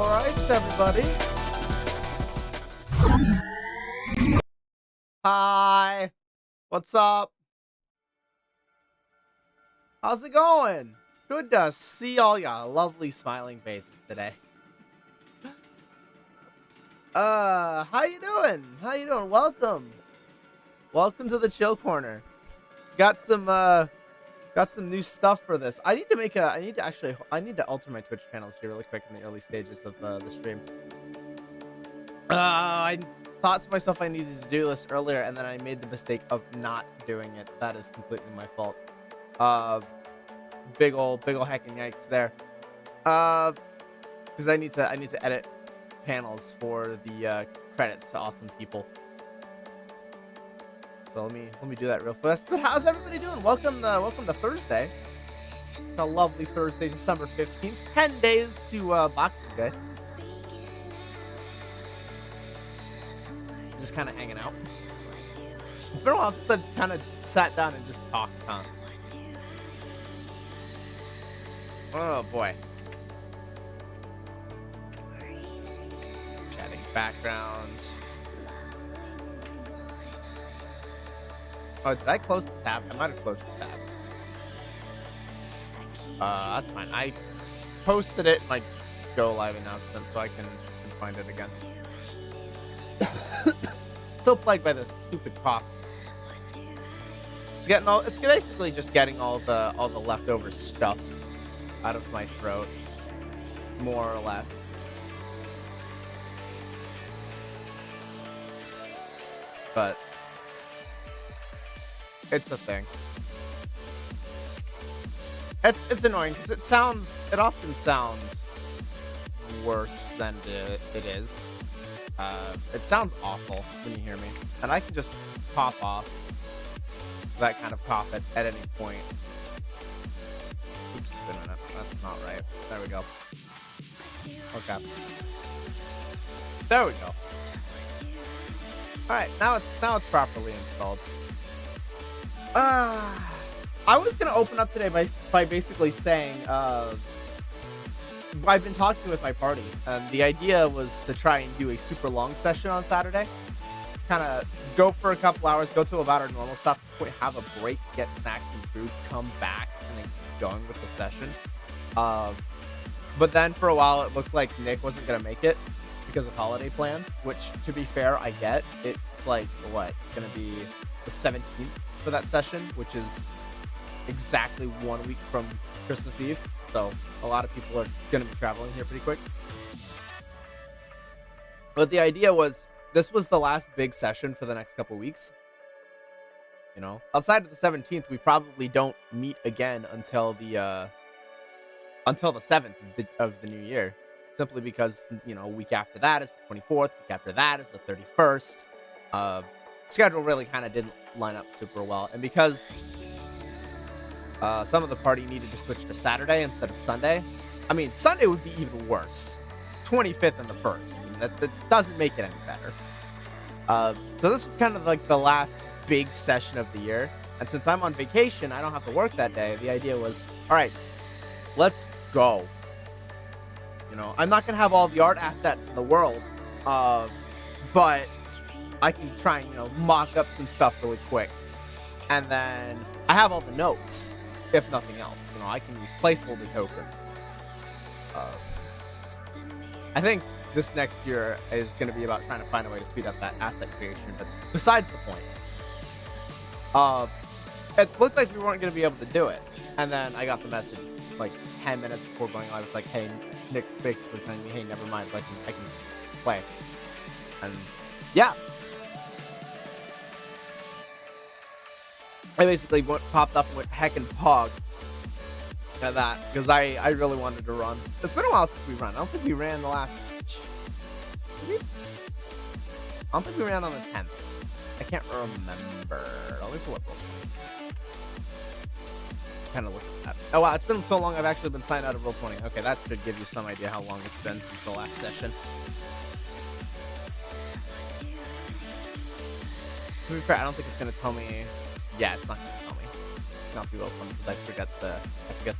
Alright, everybody. Hi. What's up? How's it going? Good to see all your lovely smiling faces today. How you doing? How you doing? Welcome. Welcome to the chill corner. Got some new stuff for this. I need to alter my Twitch panels here really quick in the early stages of the stream. I thought to myself I needed to do this earlier, and then I made the mistake of not doing it. That is completely my fault. Big ol' heckin' yikes there. Because I need to edit panels for the credits to awesome people. So let me do that real fast. But how's everybody doing? Welcome to Thursday. It's a lovely Thursday, December 15th. 10 days to Boxing Day. Just kind of hanging out. It's been a while since I've kind of sat down and just talked, huh? Oh boy. Chatting background. Oh, did I close the tab? I might have closed the tab. That's fine. I posted it in my go live announcement so I can find it again. Still plagued by this stupid cough. It's basically just getting all the leftover stuff out of my throat, more or less. But it's a thing. It's annoying because it often sounds worse than it is. It sounds awful when you hear me, and I can just pop off that kind of cough at any point. Oops, wait a minute. That's not right. There we go. Okay. There we go. Alright, now it's properly installed. I was gonna open up today by basically saying, I've been talking with my party, and the idea was to try and do a super long session on Saturday. Kind of go for a couple hours, go to about our normal stuff, have a break, get snacks and food, come back, and then keep going with the session. But then for a while, it looked like Nick wasn't gonna make it because of holiday plans, which, to be fair, I get. It's like, what, gonna be the 17th for that session, which is exactly 1 week from Christmas Eve. So a lot of people are gonna be traveling here pretty quick. But the idea was, this was the last big session for the next couple weeks. You know, outside of the 17th, we probably don't meet again until the 7th of the new year. Simply because, you know, a week after that is the 24th, week after that is the 31st. Schedule really kind of didn't line up super well. And because some of the party needed to switch to Saturday instead of Sunday. I mean, Sunday would be even worse. 25th and the 1st. I mean, that doesn't make it any better. So this was kind of like the last big session of the year. And since I'm on vacation, I don't have to work that day. The idea was, all right, let's go. You know, I'm not going to have all the art assets in the world, but I can try and, you know, mock up some stuff really quick. And then I have all the notes, if nothing else. You know, I can use placeholder tokens. I think this next year is going to be about trying to find a way to speed up that asset creation, but besides the point. It looked like we weren't going to be able to do it. And then I got the message like 10 minutes before going live. It's like, hey, Nick basically telling me, hey, never mind, I can play. And yeah. I basically popped up and went heckin' pog at that, because I really wanted to run. It's been a while since we ran. I don't think we ran the last... I don't think we ran on the 10th. I can't remember. Let me pull up real quick. Kind of look at that. Oh wow, it's been so long I've actually been signed out of Roll20. Okay, that should give you some idea how long it's been since the last session. To be fair, I don't think it's going to tell me... Yeah, it's not going to tell me. It's not be welcome because I forget to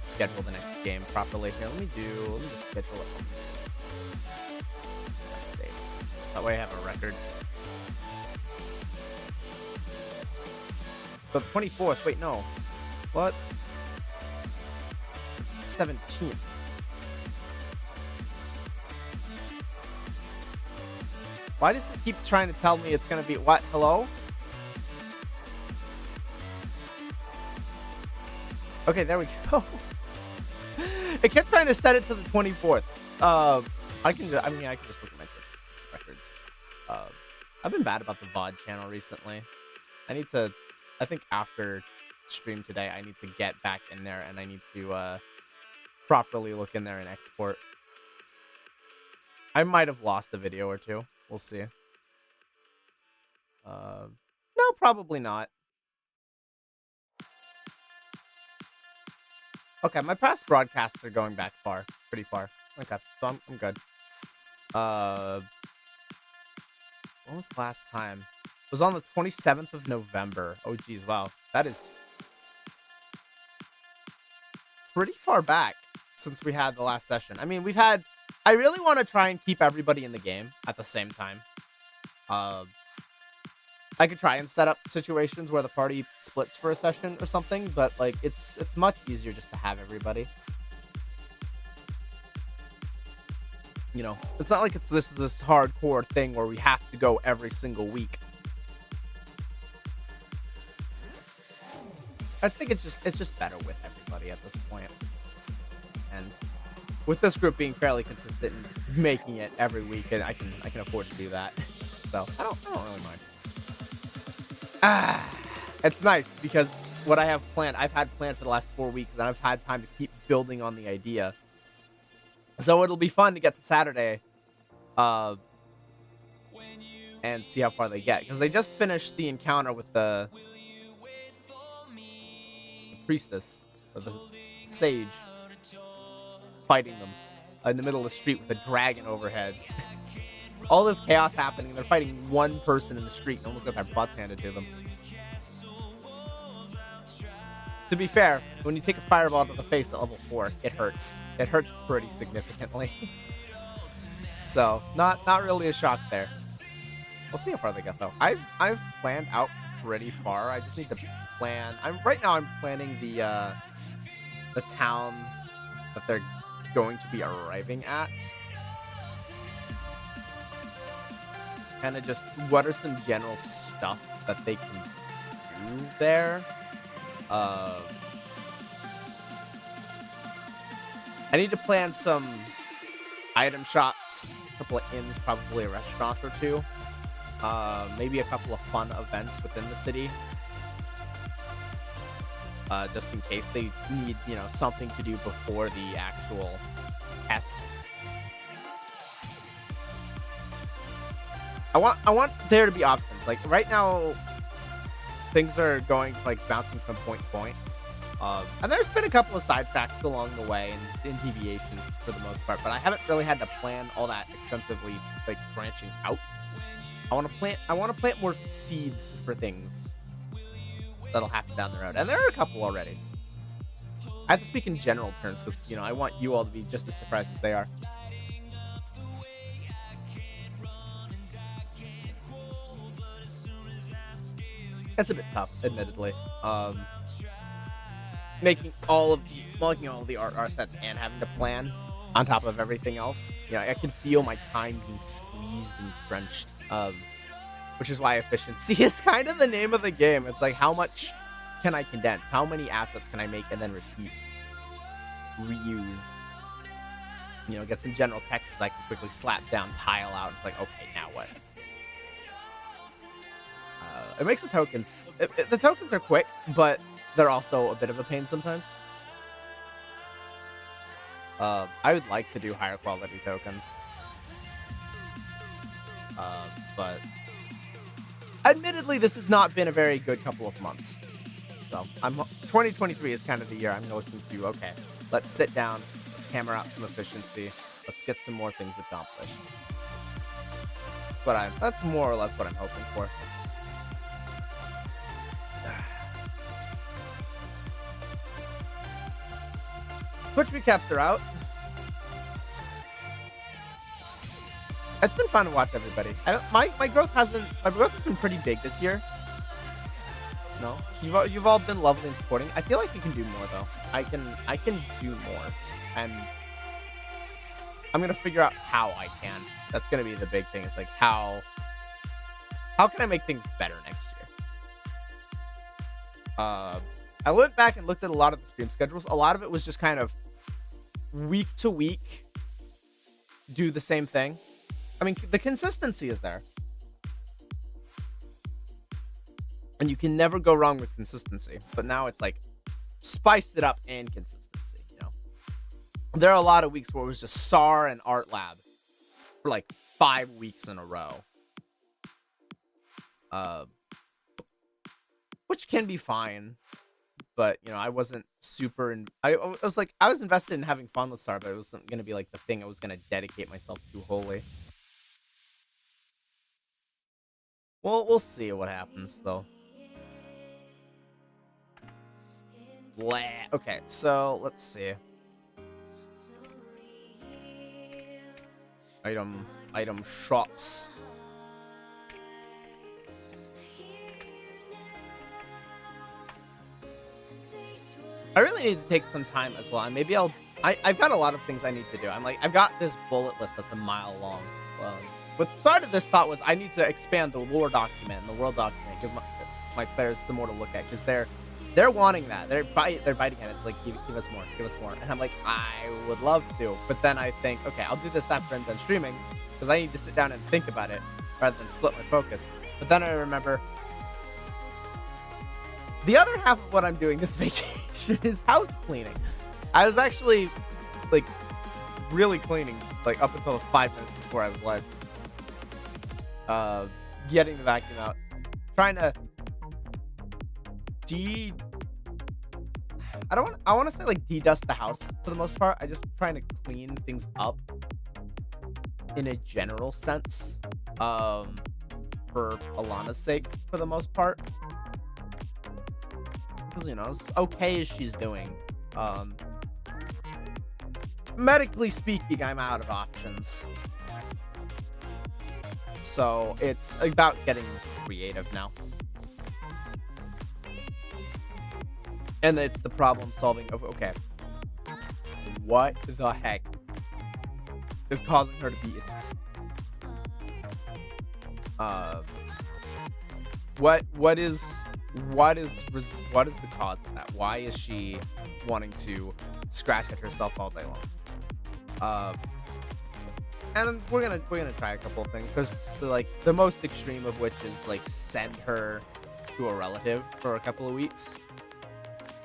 schedule the next game properly. Here, let me just schedule it. That way I have a record. The 24th. Wait, no. What? It's the 17th. Why does it keep trying to tell me it's gonna be what? Hello? Okay, there we go. It kept trying to set it to the 24th. I can just look at my records. I've been bad about the VOD channel recently. I think after stream today, I need to get back in there and I need to properly look in there and export. I might have lost a video or two. We'll see. No, probably not. Okay, my past broadcasts are going back pretty far. Okay, so I'm good. When was the last time? It was on the 27th of November. Oh, geez, wow. That is pretty far back since we had the last session. I mean, I really want to try and keep everybody in the game at the same time. I could try and set up situations where the party splits for a session or something, but like it's much easier just to have everybody. You know, it's not like this is this hardcore thing where we have to go every single week. I think it's just better with everybody at this point. And with this group being fairly consistent and making it every week, and I can afford to do that. So I don't really mind. It's nice because what I have planned, I've had planned for the last 4 weeks, and I've had time to keep building on the idea. So it'll be fun to get to Saturday, and see how far they get, because they just finished the encounter with the priestess or the sage, fighting them in the middle of the street with a dragon overhead. All this chaos happening. They're fighting one person in the street and almost got their butts handed to them. To be fair, when you take a fireball to the face at level 4, it hurts. It hurts pretty significantly. So, not really a shock there. We'll see how far they get, though. I've planned out pretty far. I just need to plan. Right now I'm planning the town that they're going to be arriving at. Kind of just what are some general stuff that they can do there. I need to plan some item shops, a couple of inns, probably a restaurant or two. Maybe a couple of fun events within the city. Just in case they need, something to do before the actual test. I want there to be options. Like right now, things are going like bouncing from point to point. And there's been a couple of side tracks along the way and deviations for the most part, but I haven't really had to plan all that extensively, like branching out. I want to plant more seeds for things that'll happen down the road, and there are a couple already. I have to speak in general terms because I want you all to be just as surprised as they are. That's a bit tough, admittedly. Making all of the art sets and having to plan on top of everything else. I can feel my time being squeezed and crunched. Which is why efficiency is kind of the name of the game. It's like, how much can I condense? How many assets can I make and then repeat, reuse? Get some general textures I can quickly slap down, tile out. It's like, okay, now what? It makes the tokens. The tokens are quick, but they're also a bit of a pain sometimes. I would like to do higher quality tokens. But admittedly, this has not been a very good couple of months. So 2023 is kind of the year I'm looking to, okay, let's sit down, let's hammer out some efficiency, let's get some more things accomplished. But that's more or less what I'm hoping for. Twitch recaps are out. It's been fun to watch everybody. My growth has been pretty big this year. No, you've all been lovely and supporting. I feel like I can do more though. I can do more, and I'm gonna figure out how I can. That's gonna be the big thing. It's like how can I make things better next year? I went back and looked at a lot of the stream schedules. A lot of it was just kind of week to week do the same thing. I mean, the consistency is there. And you can never go wrong with consistency. But now it's like spiced it up and consistency, you know? There are a lot of weeks where it was just SAR and Art Lab for like 5 weeks in a row. Which can be fine. But, you know, I wasn't super... I was like, I was invested in having fun with SAR, but it wasn't going to be like the thing I was going to dedicate myself to wholly. Well, we'll see what happens, though. Okay, so let's see. Item shops. I really need to take some time as well, and maybe I've got a lot of things I need to do. I've got this bullet list that's a mile long. What started this thought was I need to expand the lore document and the world document, give my players some more to look at, because they're wanting that. They're biting at it. It's like, give us more, and I'm like, I would love to, but then I think, okay, I'll do this after I'm done streaming, because I need to sit down and think about it rather than split my focus. But then I remember the other half of what I'm doing this vacation is house cleaning. I was actually like really cleaning like up until 5 minutes before I was live. Getting the vacuum out, trying to I want to say like de-dust the house for the most part. I just trying to clean things up in a general sense, for Alana's sake for the most part, because, you know, as okay as she's doing, medically speaking, I'm out of options. So it's about getting creative now. And it's the problem solving of, okay, what the heck is causing her to be what is the cause of that? Why is she wanting to scratch at herself all day long? And we're gonna try a couple of things. There's the most extreme of which is like send her to a relative for a couple of weeks,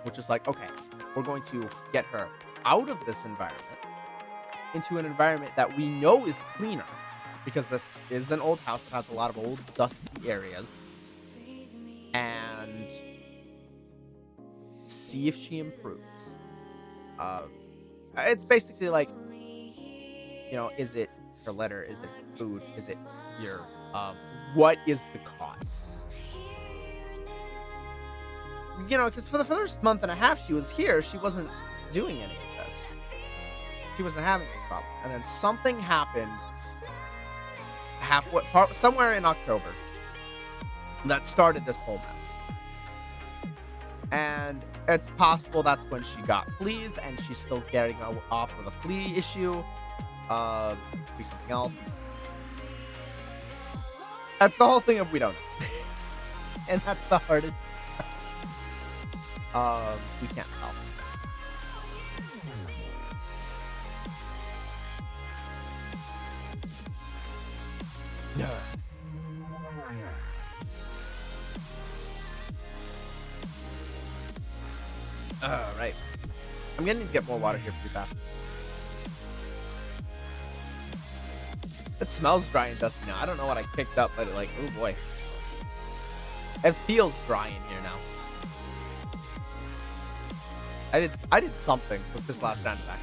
which is like, okay, we're going to get her out of this environment into an environment that we know is cleaner, because this is an old house that has a lot of old dusty areas, and see if she improves. It's basically like, you know, is it her litter? Is it food? Is it your, what is the cause? You know, because for the first month and a half she was here, she wasn't doing any of this. She wasn't having this problem. And then something happened somewhere in October that started this whole mess. And it's possible that's when she got fleas, and she's still getting off with a flea issue. Be something else. That's the whole thing of we don't know. And that's the hardest part. We can't help. Alright. I'm gonna need to get more water here pretty fast. It smells dry and dusty now. I don't know what I picked up, but oh boy. It feels dry in here now. I did something with this last round of that.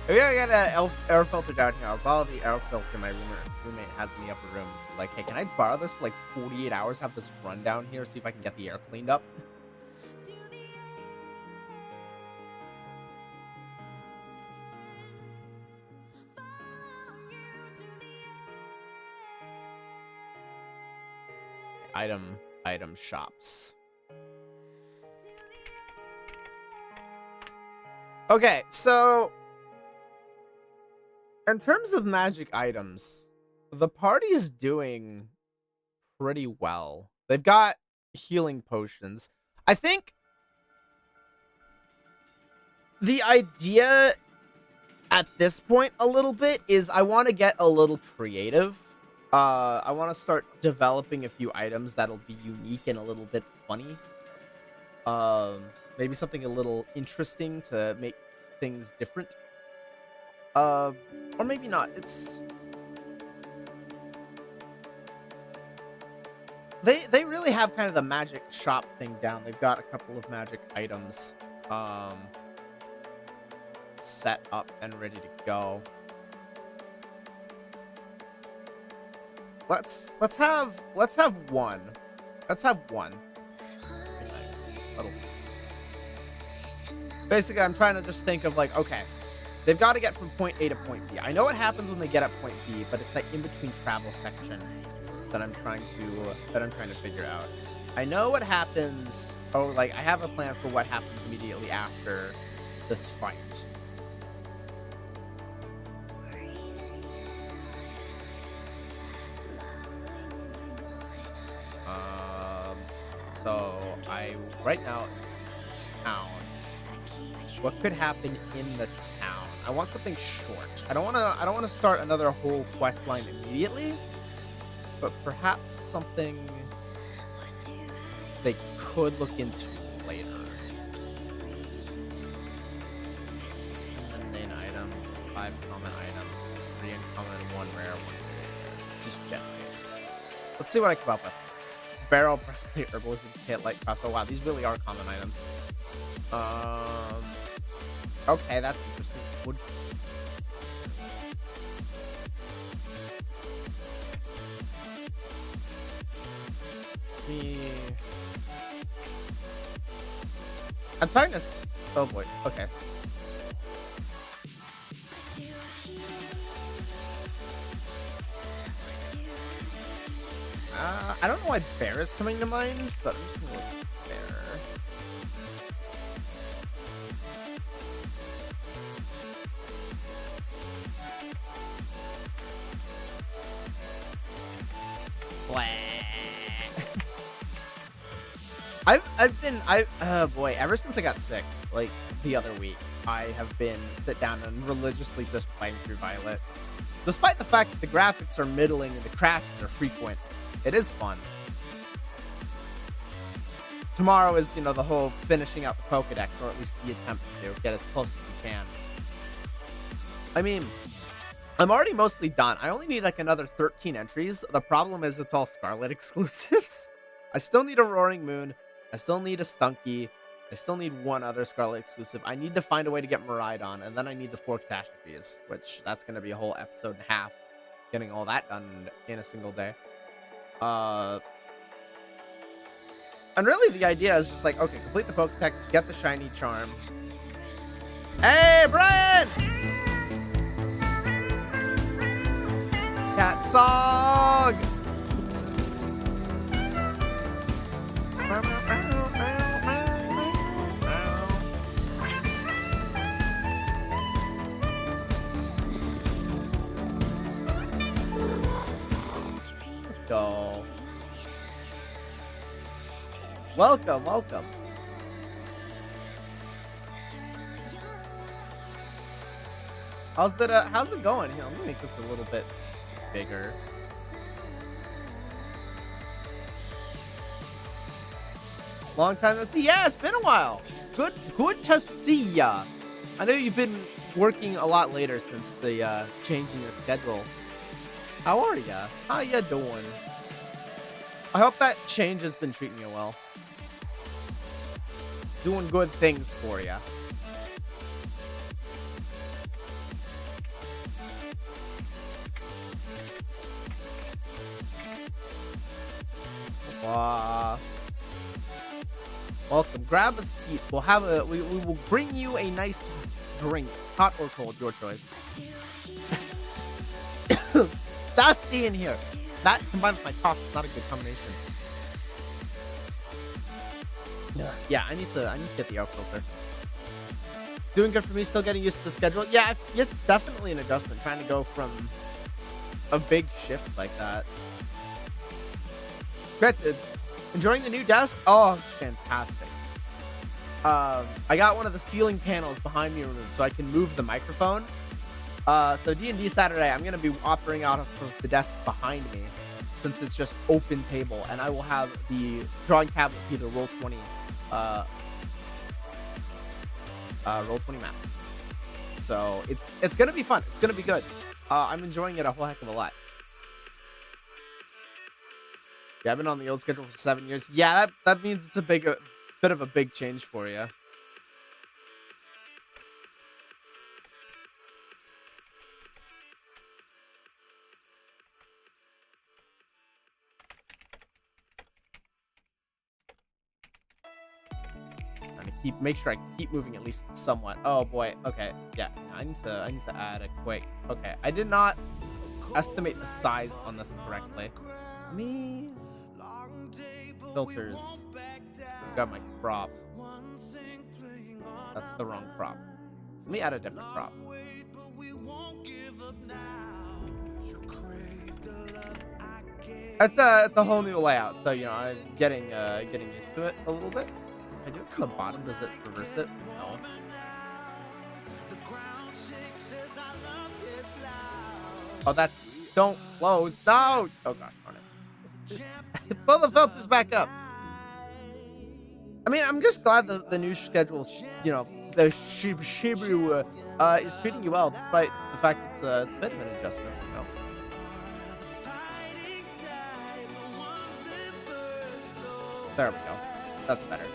If I got an air filter down here, I'll borrow the air filter my roommate has in the upper room. Like, hey, can I borrow this for like 48 hours? Have this run down here, see if I can get the air cleaned up. item shops. Okay, so in terms of magic items, the party's doing pretty well. They've got healing potions. I think the idea at this point a little bit is I want to get a little creative. I want to start developing a few items that'll be unique and a little bit funny. Maybe something a little interesting to make things different. Or maybe not. They really have kind of the magic shop thing down. They've got a couple of magic items set up and ready to go. Let's have one. Let's have one. Basically, I'm trying to just think of like, okay, they've got to get from point A to point B. I know what happens when they get at point B, but it's like in between travel section that I'm trying to figure out. I know what happens. Oh, like I have a plan for what happens immediately after this fight. So right now it's town. What could happen in the town? I want something short. I don't want to start another whole quest line immediately, but perhaps something they could look into later. 10 main items, 5 common items, 3 uncommon, 1 rare, 1 rare. Just generate. Let's see what I come up with. Barrel, breastplate, herbalist, hit, light crossbow. Wow, these really are common items. Okay, that's interesting. Wood. I'm trying to. Oh boy. Okay. I don't know why bear is coming to mind, but I'm just gonna look at bear. Ever since I got sick, like the other week, I have been sit down and religiously just playing through Violet. Despite the fact that the graphics are middling and the crashes are frequent, it is fun. Tomorrow is, the whole finishing out the Pokedex, or at least the attempt to get as close as you can. I mean, I'm already mostly done. I only need like another 13 entries. The problem is it's all Scarlet exclusives. I still need a Roaring Moon. I still need a Stunky. I still need one other Scarlet exclusive. I need to find a way to get Miraidon, and then I need the 4 catastrophes, which that's going to be a whole episode and a half, getting all that done in a single day. And really the idea is just like, okay, complete the Pokedex, get the shiny charm. Hey, Brian! Cat song! Let's go. Welcome, welcome. How's it going? Here, let me make this a little bit bigger. Long time no see. Yeah, it's been a while. Good to see ya. I know you've been working a lot later since the change in your schedule. How are ya? How ya doing? I hope that change has been treating you well. Doing good things for ya. Welcome. Grab a seat. We will bring you a nice drink, hot or cold, your choice. It's dusty in here. That combined with my cough is not a good combination. Yeah, I need to get the air filter. Doing good for me, still getting used to the schedule. Yeah, it's definitely an adjustment trying to go from a big shift like that. Granted, enjoying the new desk? Oh, fantastic. I got one of the ceiling panels behind me removed so I can move the microphone. So D&D Saturday, I'm going to be operating out of the desk behind me since it's just open table, and I will have the drawing tablet be the Roll20 map. So it's going to be fun. It's going to be good. I'm enjoying it a whole heck of a lot. Yeah, I've been on the old schedule for 7 years. Yeah, that means it's a bit of a big change for you. Trying to make sure I keep moving at least somewhat. Oh boy. Okay. Yeah. I need to add a quick. Okay. I did not estimate the size on this correctly. Filters. Got my crop. That's the wrong crop. Let me add a different crop. It's a whole new layout, so you know I'm getting used to it a little bit. If I do it from the bottom, does it reverse it? No. Oh, that's don't close. No. Oh gosh, darn it. Pull the filters back up. I mean, I'm just glad the new schedule's, you know, the Shibu is treating you well, despite the fact it's a bit of an adjustment, you know. There we go. That's better.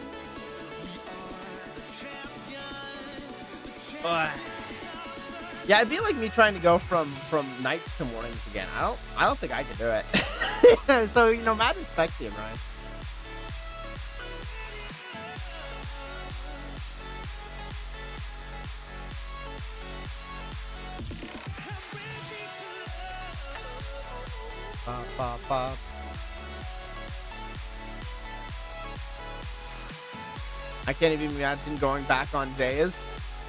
Yeah, it'd be like me trying to go from nights to mornings again. I don't think I could do it. So, you know, mad respect to you, Ryan. I can't even imagine going back on days,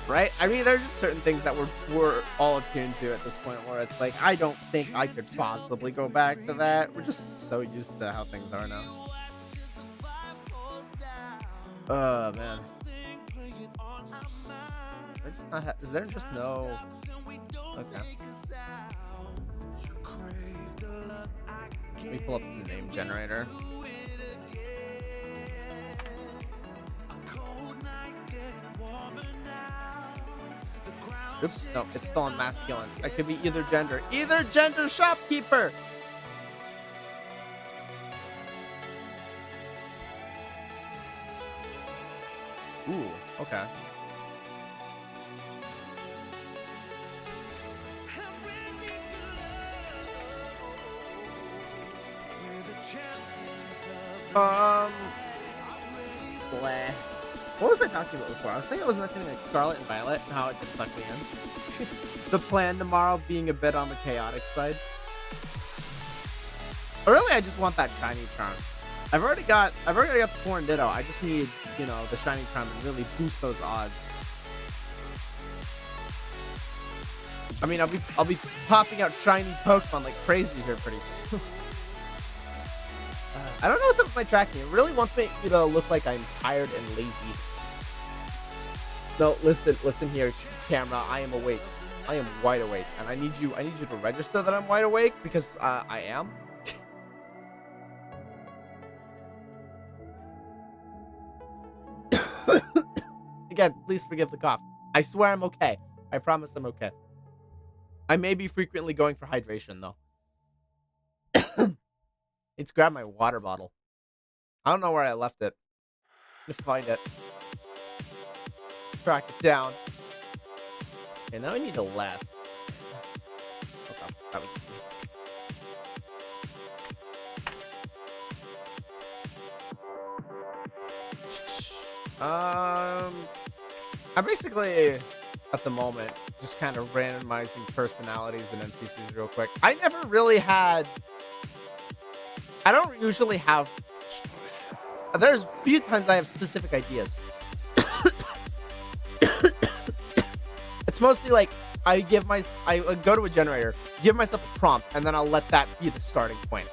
right? I mean, there's just certain things that we're all attuned to at this point where it's like, I don't think I could possibly go back to that. We're just so used to how things are now. Oh, man. Is there just no... Okay. Let me pull up the name generator. Oops, no, it's still on masculine. I could be either gender. Either gender shopkeeper! Ooh, okay. Bleh. What was I talking about before? I was thinking I was mentioning like Scarlet and Violet and how it just sucked me in. The plan tomorrow being a bit on the chaotic side. But really, I just want that shiny charm. I've already got the Foreign Ditto. I just need, you know, the shiny charm and really boost those odds. I mean, I'll be popping out shiny Pokemon like crazy here pretty soon. I don't know what's up with my tracking. It really wants me to look like I'm tired and lazy. No, listen here, camera. I am awake. I am wide awake, and I need you to register that I'm wide awake because I am. Again, please forgive the cough. I swear I'm okay. I promise I'm okay. I may be frequently going for hydration though. Need to grab my water bottle. I don't know where I left it. Let's find it. Track it down. Okay, now I need a last. Okay, that was I'm basically at the moment just kind of randomizing personalities and NPCs real quick. I never really had. I don't usually have There's a few times I have specific ideas. It's mostly like I go to a generator, give myself a prompt, and then I'll let that be the starting point.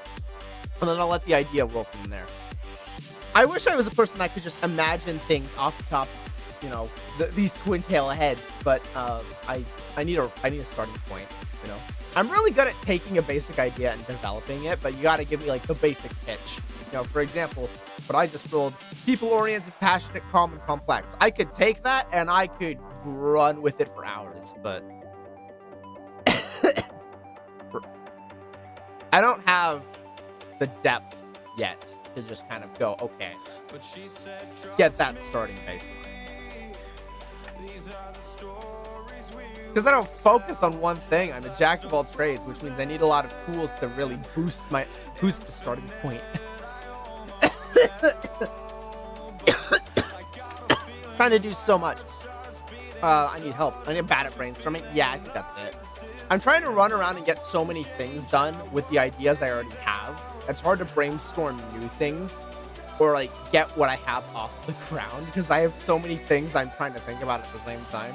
And then I'll let the idea roll from there. I wish I was a person that could just imagine things off the top, you know, these twin tail heads, but I need a starting point, you know. I'm really good at taking a basic idea and developing it, but you gotta give me like the basic pitch. You know, for example, what I just rolled, people-oriented, passionate, calm, and complex. I could take that and I could run with it for hours, but I don't have the depth yet to just kind of go, okay, get that starting baseline. Because I don't focus on one thing. I'm a jack of all trades, which means I need a lot of tools to really boost the starting point. Trying to do so much. I need help. I need bad at brainstorming. Yeah, I think that's it. I'm trying to run around and get so many things done with the ideas I already have. It's hard to brainstorm new things or like get what I have off the ground because I have so many things I'm trying to think about at the same time.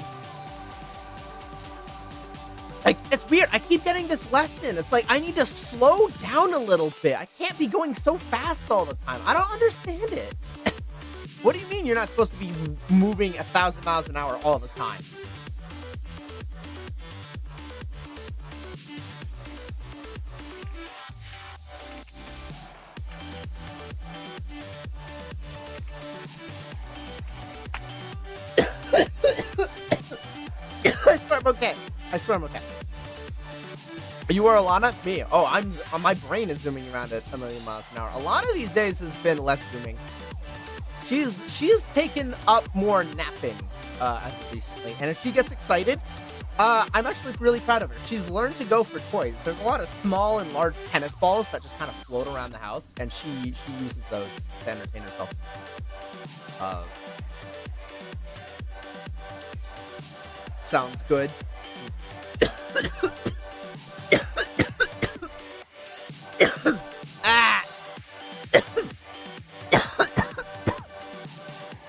Like, it's weird. I keep getting this lesson. It's like I need to slow down a little bit. I can't be going so fast all the time. I don't understand it. What do you mean you're not supposed to be moving 1,000 miles an hour all the time? I swear I'm okay. I swear I'm okay. You are Alana? Me. Oh, my brain is zooming around at 1,000,000 miles an hour. Alana these days has been less zooming. She's taken up more napping as of recently, and if she gets excited, I'm actually really proud of her. She's learned to go for toys. There's a lot of small and large tennis balls that just kind of float around the house, and she uses those to entertain herself. Sounds good.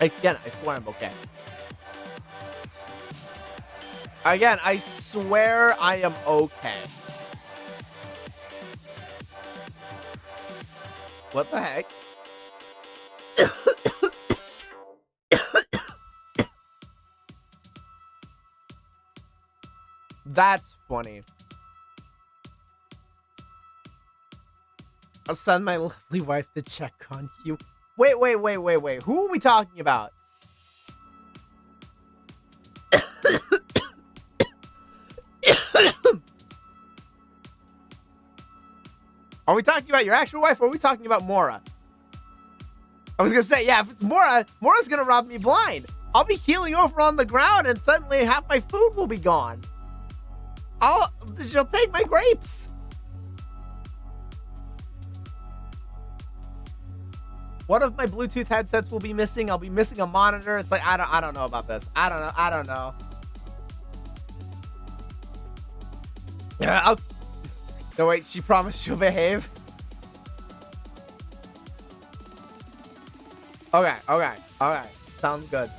Again, I swear I'm okay. Again, I swear I am okay. What the heck? That's funny. I'll send my lovely wife to check on you. Wait. Who are we talking about? Are we talking about your actual wife or are we talking about Mora? I was gonna say, yeah, if it's Mora, Mora's gonna rob me blind. I'll be healing over on the ground and suddenly half my food will be gone. She'll take my grapes. One of my Bluetooth headsets will be missing. I'll be missing a monitor. It's like, I don't know about this. I don't know. Yeah, no, wait, she promised she'll behave. Okay. Sounds good.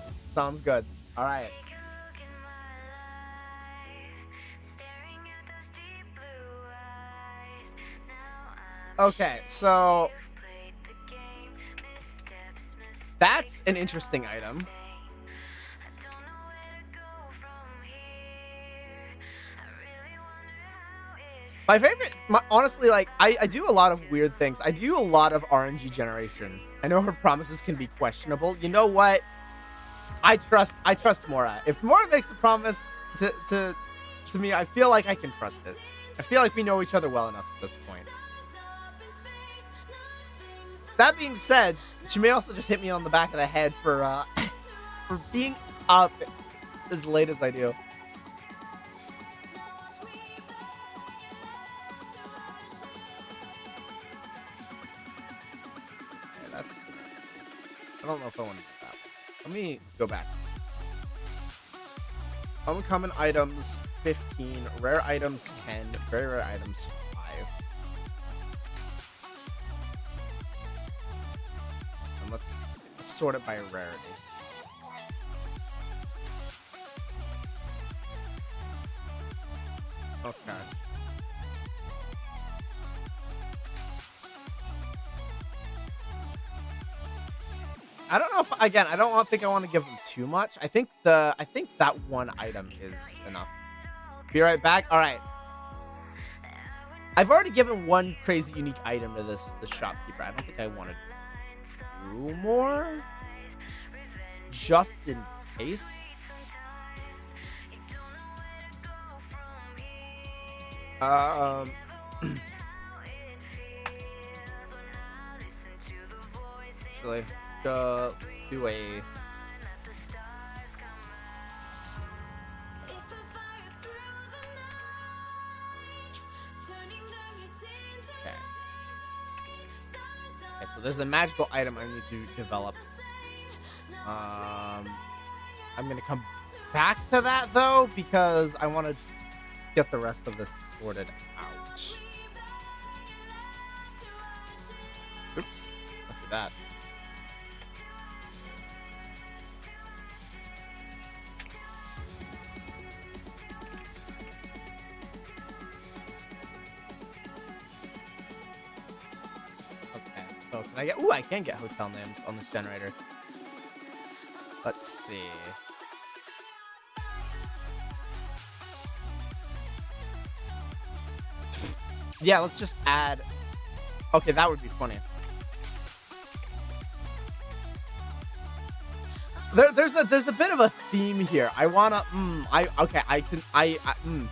All right. Okay, so that's an interesting item. My favorite, honestly, like, I do a lot of weird things. I do a lot of RNG generation. I know her promises can be questionable. You know what? I trust Mora. If Mora makes a promise to me, I feel like I can trust it. I feel like we know each other well enough at this point. That being said, she may also just hit me on the back of the head for being up as late as I do. Okay, I don't know if I want to do that. Let me go back. Uncommon items 15, rare items 10, very rare items 5. and let's sort it by rarity. Okay. I don't know if, again, I don't think I want to give them too much. I think that one item is enough. Be right back. All right. I've already given one crazy unique item to this shopkeeper. I don't think I want to do more, just in case. Actually, do a. Okay, so there's a magical item I need to develop. I'm gonna come back to that though, because I want to get the rest of this sorted out. Oops, let's do that. Can I get? Ooh, I can get hotel names on this generator. Let's see. Yeah, let's just add. Okay, that would be funny. There's a bit of a theme here. I wanna.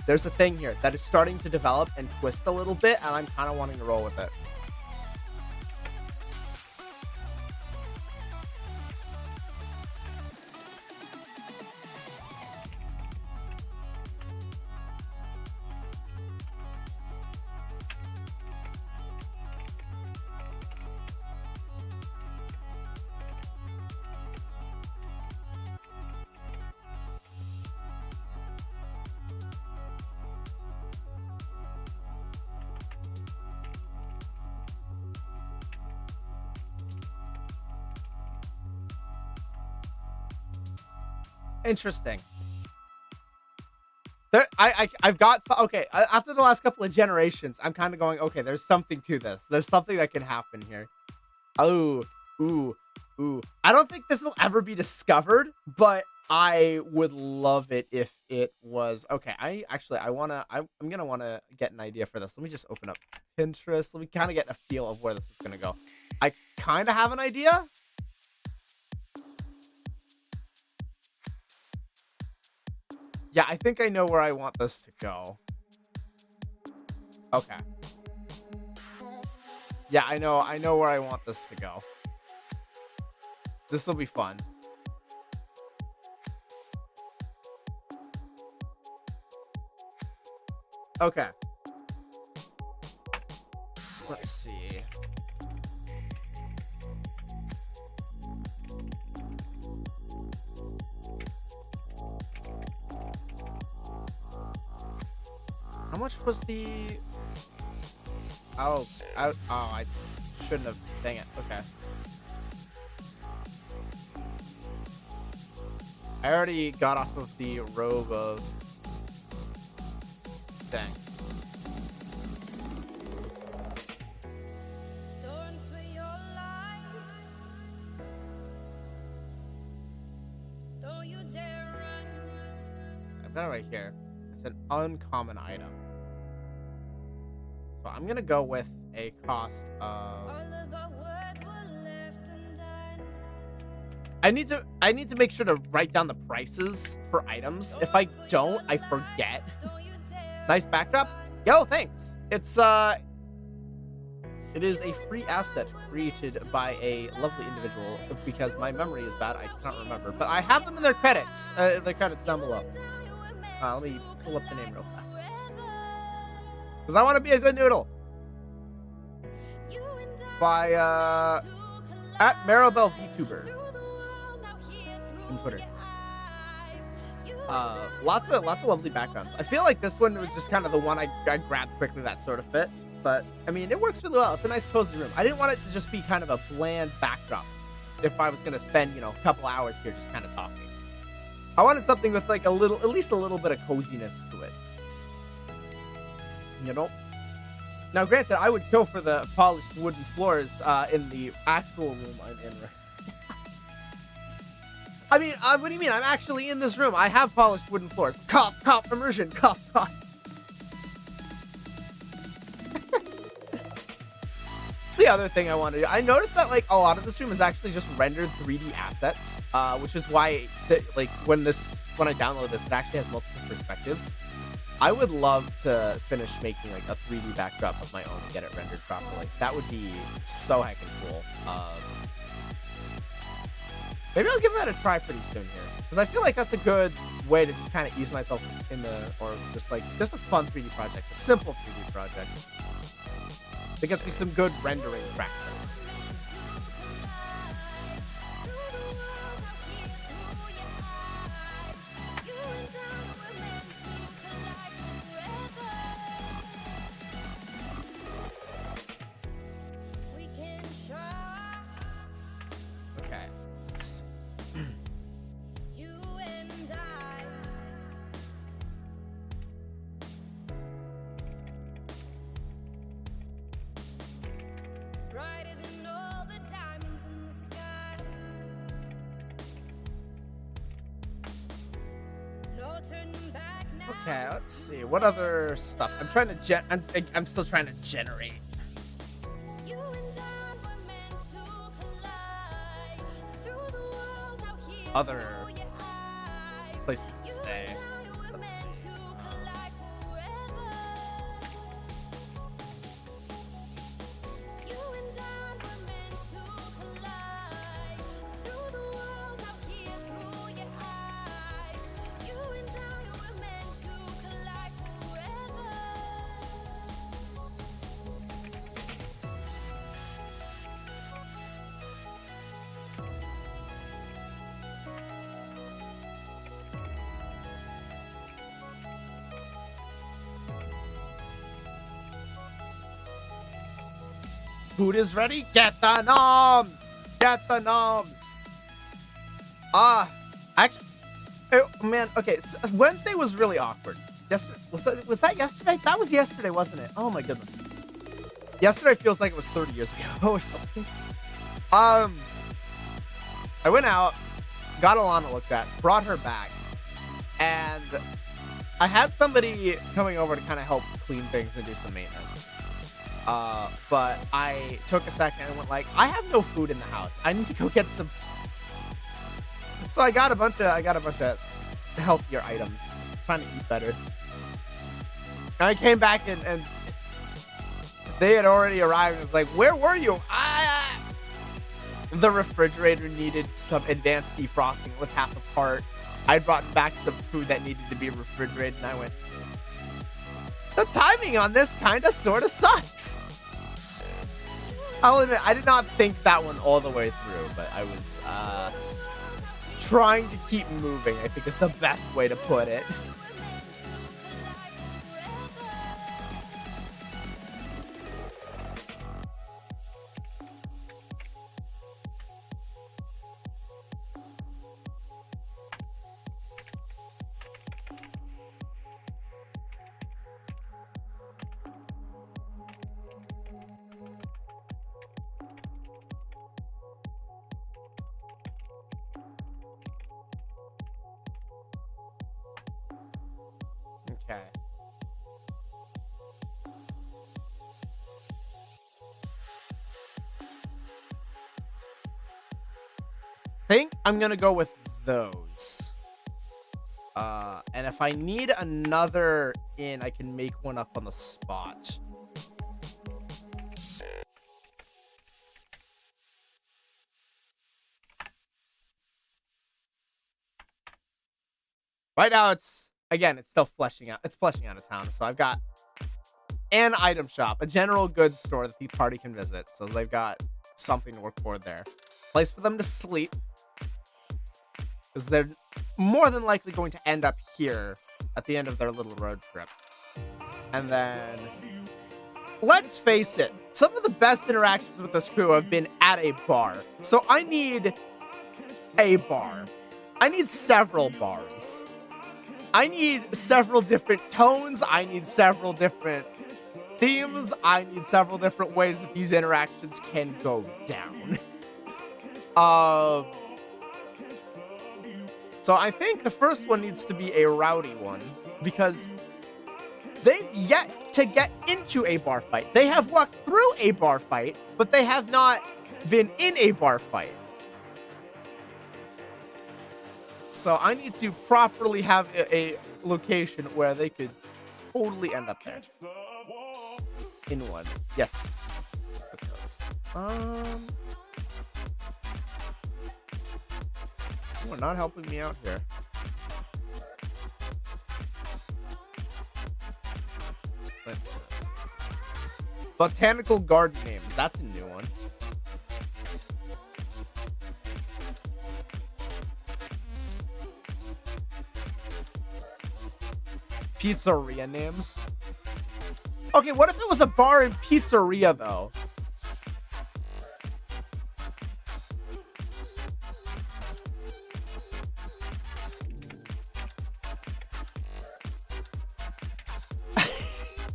There's a thing here that is starting to develop and twist a little bit, and I'm kind of wanting to roll with it. Interesting. I've got, okay, after the last couple of generations, I'm kind of going, okay, there's something to this. There's something that can happen here. Oh, ooh. I don't think this will ever be discovered, but I would love it if it was. Okay, I'm gonna want to get an idea for this. Let me just open up Pinterest. Let me kind of get a feel of where this is gonna go. I kind of have an idea. Yeah, I think I know where I want this to go. Okay. Yeah, I know where I want this to go. This will be fun. Okay. Let's see. How much was the... I shouldn't have... Dang it. Okay. I already got off of the robe of... Dang. I've got it right here. It's an uncommon item. So I'm gonna go with a cost of... I need to make sure to write down the prices for items. If I don't, I forget. Nice backdrop. Yo, thanks. It's it is a free asset created by a lovely individual because my memory is bad. I can't remember, but I have them in their credits. The credits down below. Let me pull up the name real fast. Because I want to be a good noodle. By at Maribel VTuber on Twitter. Lots of lovely backgrounds. I feel like this one was just kind of the one I grabbed quickly that sort of fit. But I mean, it works really well. It's a nice cozy room. I didn't want it to just be kind of a bland backdrop. if I was gonna spend, you know, a couple hours here just kind of talking. I wanted something with like a little, at least a little bit of coziness to it. You know? Now, granted, I would kill for the polished wooden floors in the actual room I'm in. I mean, what do you mean? I'm actually in this room. I have polished wooden floors. Cough, cough, immersion, cough, cough. That's the other thing I wanted to do. I noticed that, like, a lot of this room is actually just rendered 3D assets, which is why, like, when I download this, it actually has multiple perspectives. I would love to finish making, like, a 3D backdrop of my own and get it rendered properly. That would be so heckin' cool. Maybe I'll give that a try pretty soon here, because I feel like that's a good way to just kind of ease myself into, or just a fun 3D project, a simple 3D project. That gets me some good rendering practice. Okay. Okay, let's see. What other stuff? I'm trying to I'm still trying to generate other places to stay. Let's see. Food is ready. Get the noms. Get the noms. Actually, oh, man. Okay, so Wednesday was really awkward. Was that yesterday? That was yesterday, wasn't it? Oh my goodness. Yesterday feels like it was 30 years ago or something. I went out, got Alana looked at, brought her back, and I had somebody coming over to kind of help clean things and do some maintenance. But I took a second and went like, I have no food in the house. I need to go get some. So I got a bunch of healthier items. Trying to eat better. And I came back and they had already arrived. It was like, where were you? The refrigerator needed some advanced defrosting. It was half apart. I'd brought back some food that needed to be refrigerated, and I went, the timing on this kind of sort of sucks. I'll admit, I did not think that one all the way through, but I was trying to keep moving, I think is the best way to put it. Okay. Think I'm gonna go with those. And if I need another inn, I can make one up on the spot. Right now, it's still fleshing out. It's fleshing out of town. So I've got an item shop, a general goods store that the party can visit. So they've got something to work for there. Place for them to sleep, because they're more than likely going to end up here at the end of their little road trip. And then let's face it, some of the best interactions with this crew have been at a bar. So I need a bar. I need several bars. I need several different tones. I need several different themes. I need several different ways that these interactions can go down. So I think the first one needs to be a rowdy one, because they've yet to get into a bar fight. They have walked through a bar fight, but they have not been in a bar fight. So I need to properly have a location where they could totally end up there. In one. Yes. You are not helping me out here. Let's see. Botanical garden names. That's a new one. Pizzeria names. Okay, what if it was a bar and pizzeria, though?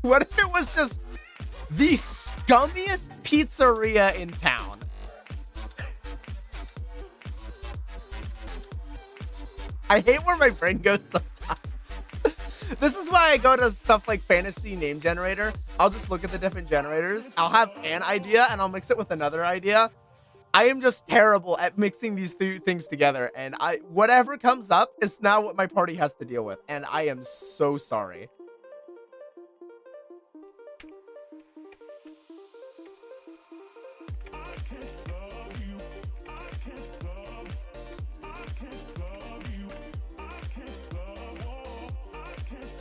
What if it was just the scummiest pizzeria in town? I hate where my brain goes sometimes. This is why I go to stuff like Fantasy Name Generator. I'll just look at the different generators. I'll have an idea and I'll mix it with another idea. I am just terrible at mixing these things together. And whatever comes up is now what my party has to deal with. And I am so sorry.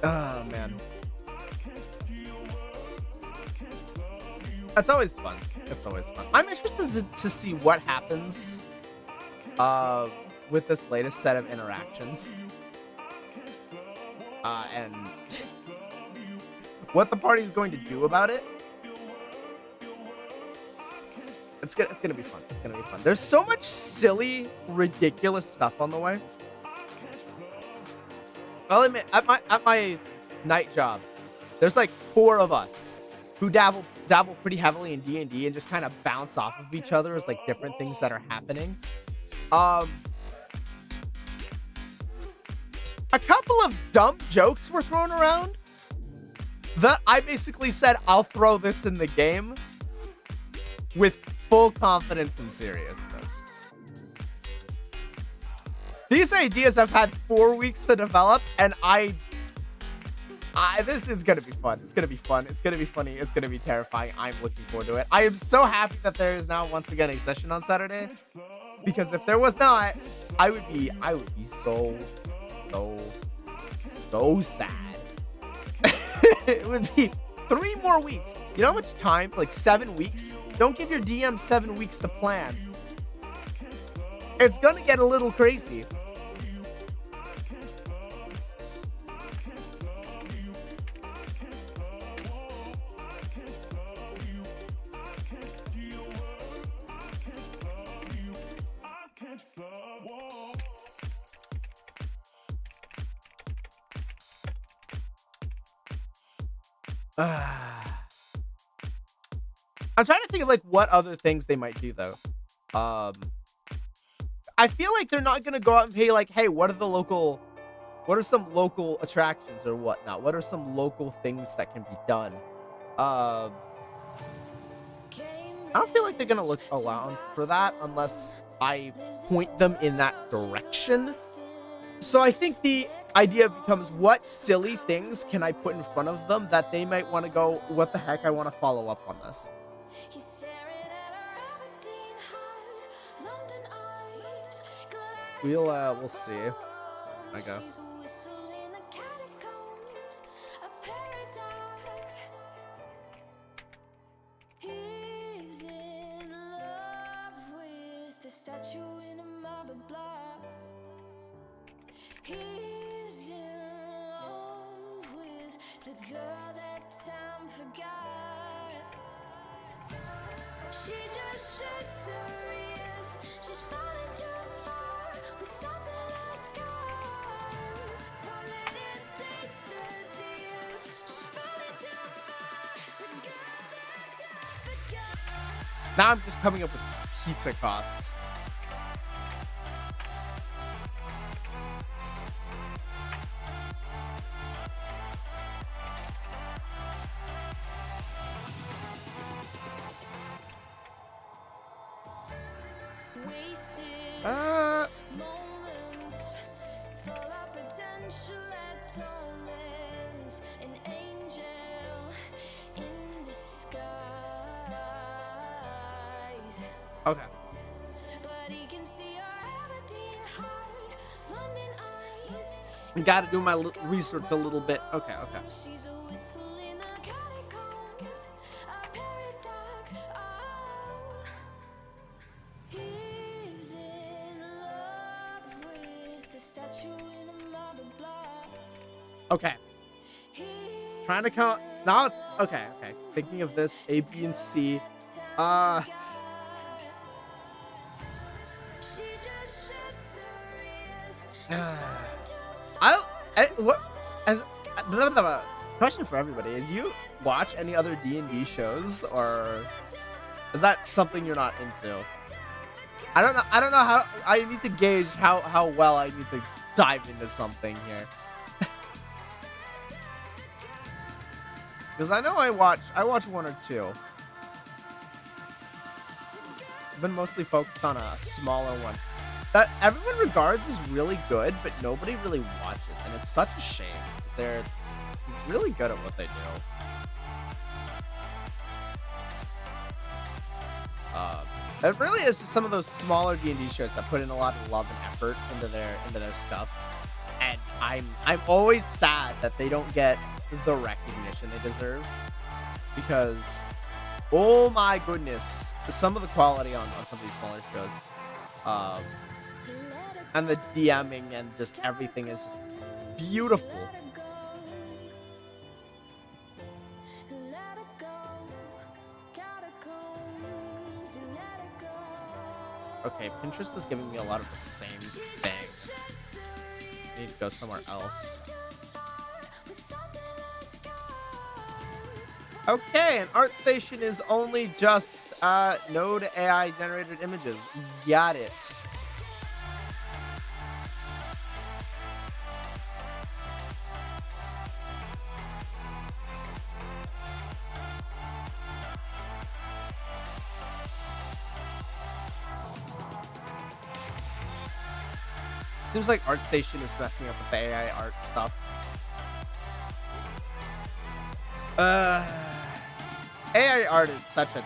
Oh, man. That's always fun. It's always fun. I'm interested to see what happens with this latest set of interactions. And what the party's going to do about it. It's gonna be fun. It's gonna be fun. There's so much silly, ridiculous stuff on the way. I'll admit, at my night job, there's like 4 of us who dabble pretty heavily in D&D and just kind of bounce off of each other as like different things that are happening. A couple of dumb jokes were thrown around that I basically said, I'll throw this in the game with full confidence and seriousness. These ideas have had 4 weeks to develop, and this is gonna be fun. It's gonna be fun. It's gonna be funny. It's gonna be terrifying. I'm looking forward to it. I am so happy that there is now once again a session on Saturday, because if there was not, I would be so sad. It would be 3 more weeks. You know how much time? Like 7 weeks. Don't give your DM 7 weeks to plan. It's gonna get a little crazy. I'm trying to think of like what other things they might do though. I feel like they're not gonna go out and pay like, hey, what are some local attractions or whatnot? What are some local things that can be done? I don't feel like they're gonna look around for that unless I point them in that direction. So I think the idea becomes, what silly things can I put in front of them that they might want to go, what the heck, I want to follow up on this. We'll see, I guess. Now I'm just coming up with pizza costs. Okay. I gotta do my research a little bit. Okay. Okay. Trying to count. Now it's okay. Thinking of this, A, B, and C. Question for everybody is: you watch any other D&D shows, or is that something you're not into? I don't know how. I need to gauge how well I need to dive into something here. Because I know I watch one or two. I've been mostly focused on a smaller one that everyone regards as really good, but nobody really watches, and it's such a shame. They're really good at what they do. It really is just some of those smaller D&D shows that put in a lot of love and effort into their stuff, and I'm always sad that they don't get the recognition they deserve, because oh my goodness, some of the quality on some of these smaller shows, and the DMing and just everything is just beautiful. Okay, Pinterest is giving me a lot of the same thing. I need to go somewhere else. Okay, an art station is only just Node AI generated images. Got it. Seems like ArtStation is messing up with the AI art stuff. AI art is such a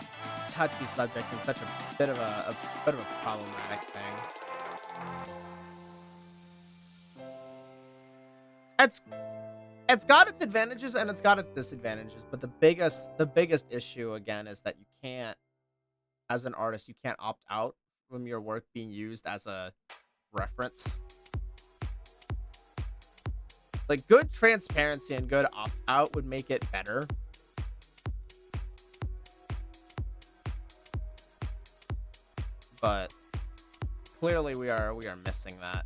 touchy subject and such a bit of a problematic thing. It's got its advantages and it's got its disadvantages, but the biggest issue again is that you can't, as an artist, you can't opt out from your work being used as a reference. Like, good transparency and good opt-out would make it better. But clearly we are missing that.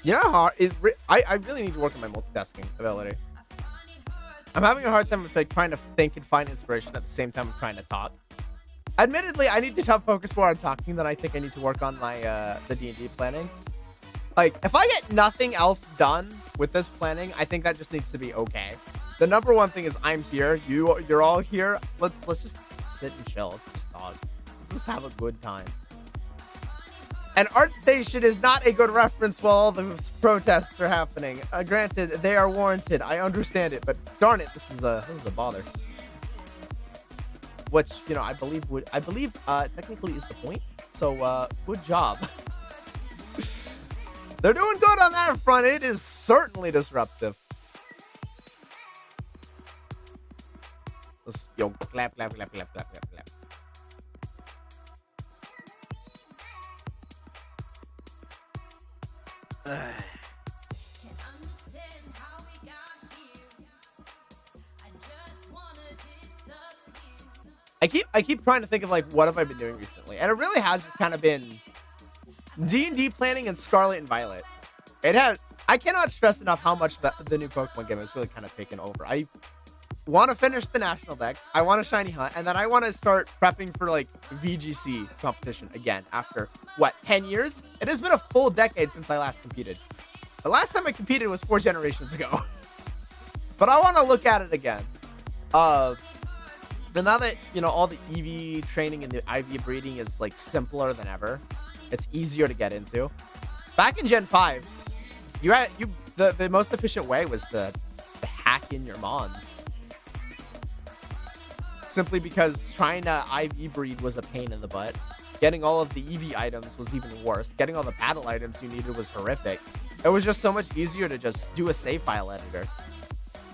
You know how I really need to work on my multitasking ability. I'm having a hard time with, like, trying to think and find inspiration at the same time I'm trying to talk. Admittedly, I need to focus more on talking than I think I need to work on my the D&D planning. Like, if I get nothing else done with this planning, I think that just needs to be okay. The number one thing is I'm here, you're all here. Let's just sit and chill. Let's just talk. Let's just have a good time. An art station is not a good reference while all the protests are happening. Granted, they are warranted. I understand it, but darn it, this is a bother. which, you know, I believe technically is the point. So good job. They're doing good on that front. It is certainly disruptive. Let's yo clap, clap, clap, clap, clap, clap, clap. I keep trying to think of like what have I been doing recently, and it really has just kind of been D&D planning and Scarlet and Violet. I cannot stress enough how much the new Pokemon game has really kind of taken over. I want to finish the national decks, I want to shiny hunt, and then I want to start prepping for like VGC competition again after what, 10 years? It has been a full decade since I last competed. The last time I competed was 4 generations ago. But I want to look at it again. But now that, you know, all the EV training and the IV breeding is like simpler than ever, it's easier to get into. Back in Gen 5, the most efficient way was to hack in your mons. Simply because trying to IV breed was a pain in the butt. Getting all of the EV items was even worse. Getting all the battle items you needed was horrific. It was just so much easier to just do a save file editor.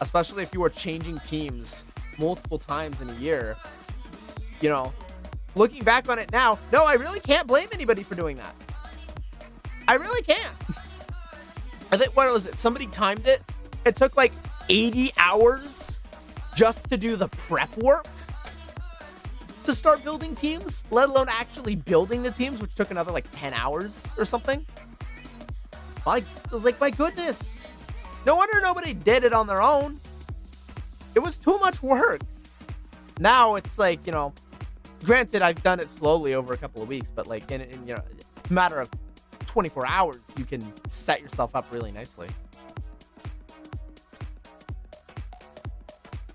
Especially if you were changing teams multiple times in a year. You know, looking back on it now, no, I really can't blame anybody for doing that. I really can't. I think, what was it? Somebody timed it. It took like 80 hours just to do the prep work to start building teams, let alone actually building the teams, which took another like 10 hours or something. I was like, my goodness. No wonder nobody did it on their own. It was too much work. Now it's like, you know, granted, I've done it slowly over a couple of weeks, but like in you know, a matter of 24 hours, you can set yourself up really nicely.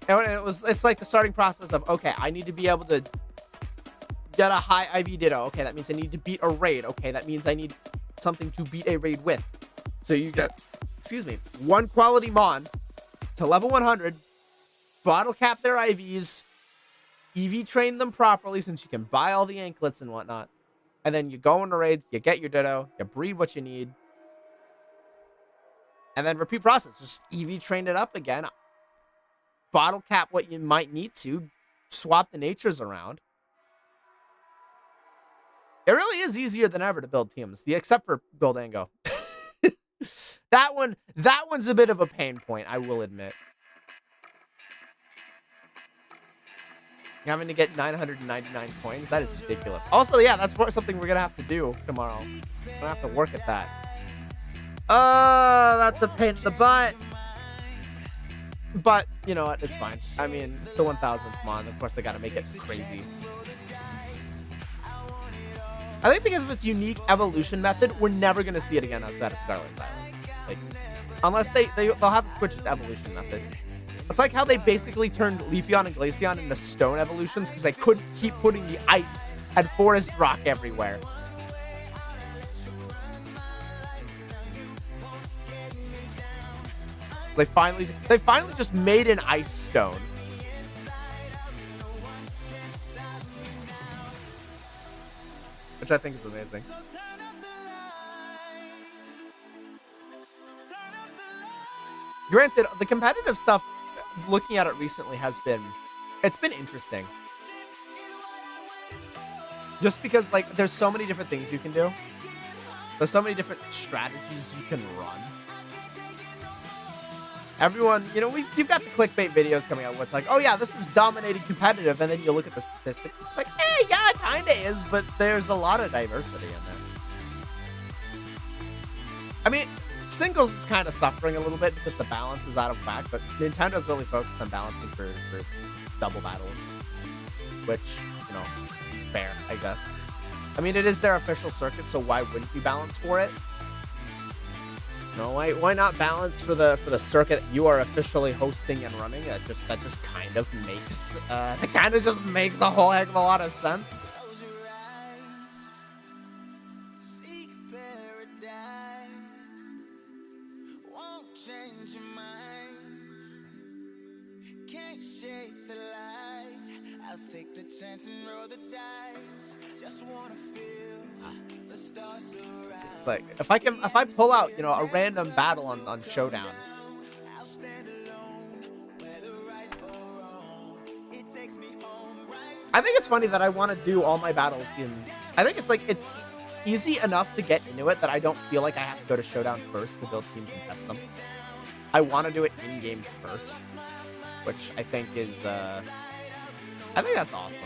And it's like the starting process of, okay, I need to be able to get a high IV Ditto. Okay, that means I need to beat a raid. Okay, that means I need something to beat a raid with. So you get, excuse me, one quality Mon to level 100, bottle cap their IVs, EV train them properly since you can buy all the anklets and whatnot. And then you go into raids, you get your Ditto, you breed what you need. And then repeat process. Just EV train it up again. Bottle cap what you might need to. Swap the natures around. It really is easier than ever to build teams, except for Goldango. That one's a bit of a pain point, I will admit. Having to get 999 coins, that is ridiculous. Also, yeah, that's something we're gonna have to do tomorrow. We're gonna have to work at that. That's a pain in the butt. But, you know what, it's fine. I mean, it's the 1000th Mon. Of course, they gotta make it crazy. I think because of its unique evolution method, we're never gonna see it again outside of Scarlet and Violet. Like, unless they'll have to switch its evolution method. It's like how they basically turned Leafeon and Glaceon into stone evolutions because they couldn't keep putting the ice and forest rock everywhere. They finally just made an ice stone. Which I think is amazing. Granted, the competitive stuff, looking at it recently, it's been interesting. Just because, like, there's so many different things you can do. There's so many different strategies you can run. Everyone, you know, you've got the clickbait videos coming out where it's like, oh yeah, this is dominating competitive, and then you look at the statistics, it's like, yeah, it kinda is, but there's a lot of diversity in there. I mean, singles is kind of suffering a little bit because the balance is out of whack, but Nintendo's really focused on balancing for double battles, which, you know, fair, I guess. I mean, it is their official circuit, so why wouldn't you balance for it? No, why not balance for the circuit you are officially hosting and running? That just kind of makes a whole heck of a lot of sense. Take the It's like if I pull out, a random battle on Showdown. I think it's funny that I want to do all my battles in. I think it's easy enough to get into it that I don't feel like I have to go to Showdown first to build teams and test them. I want to do it in game first, which I think is I think that's awesome.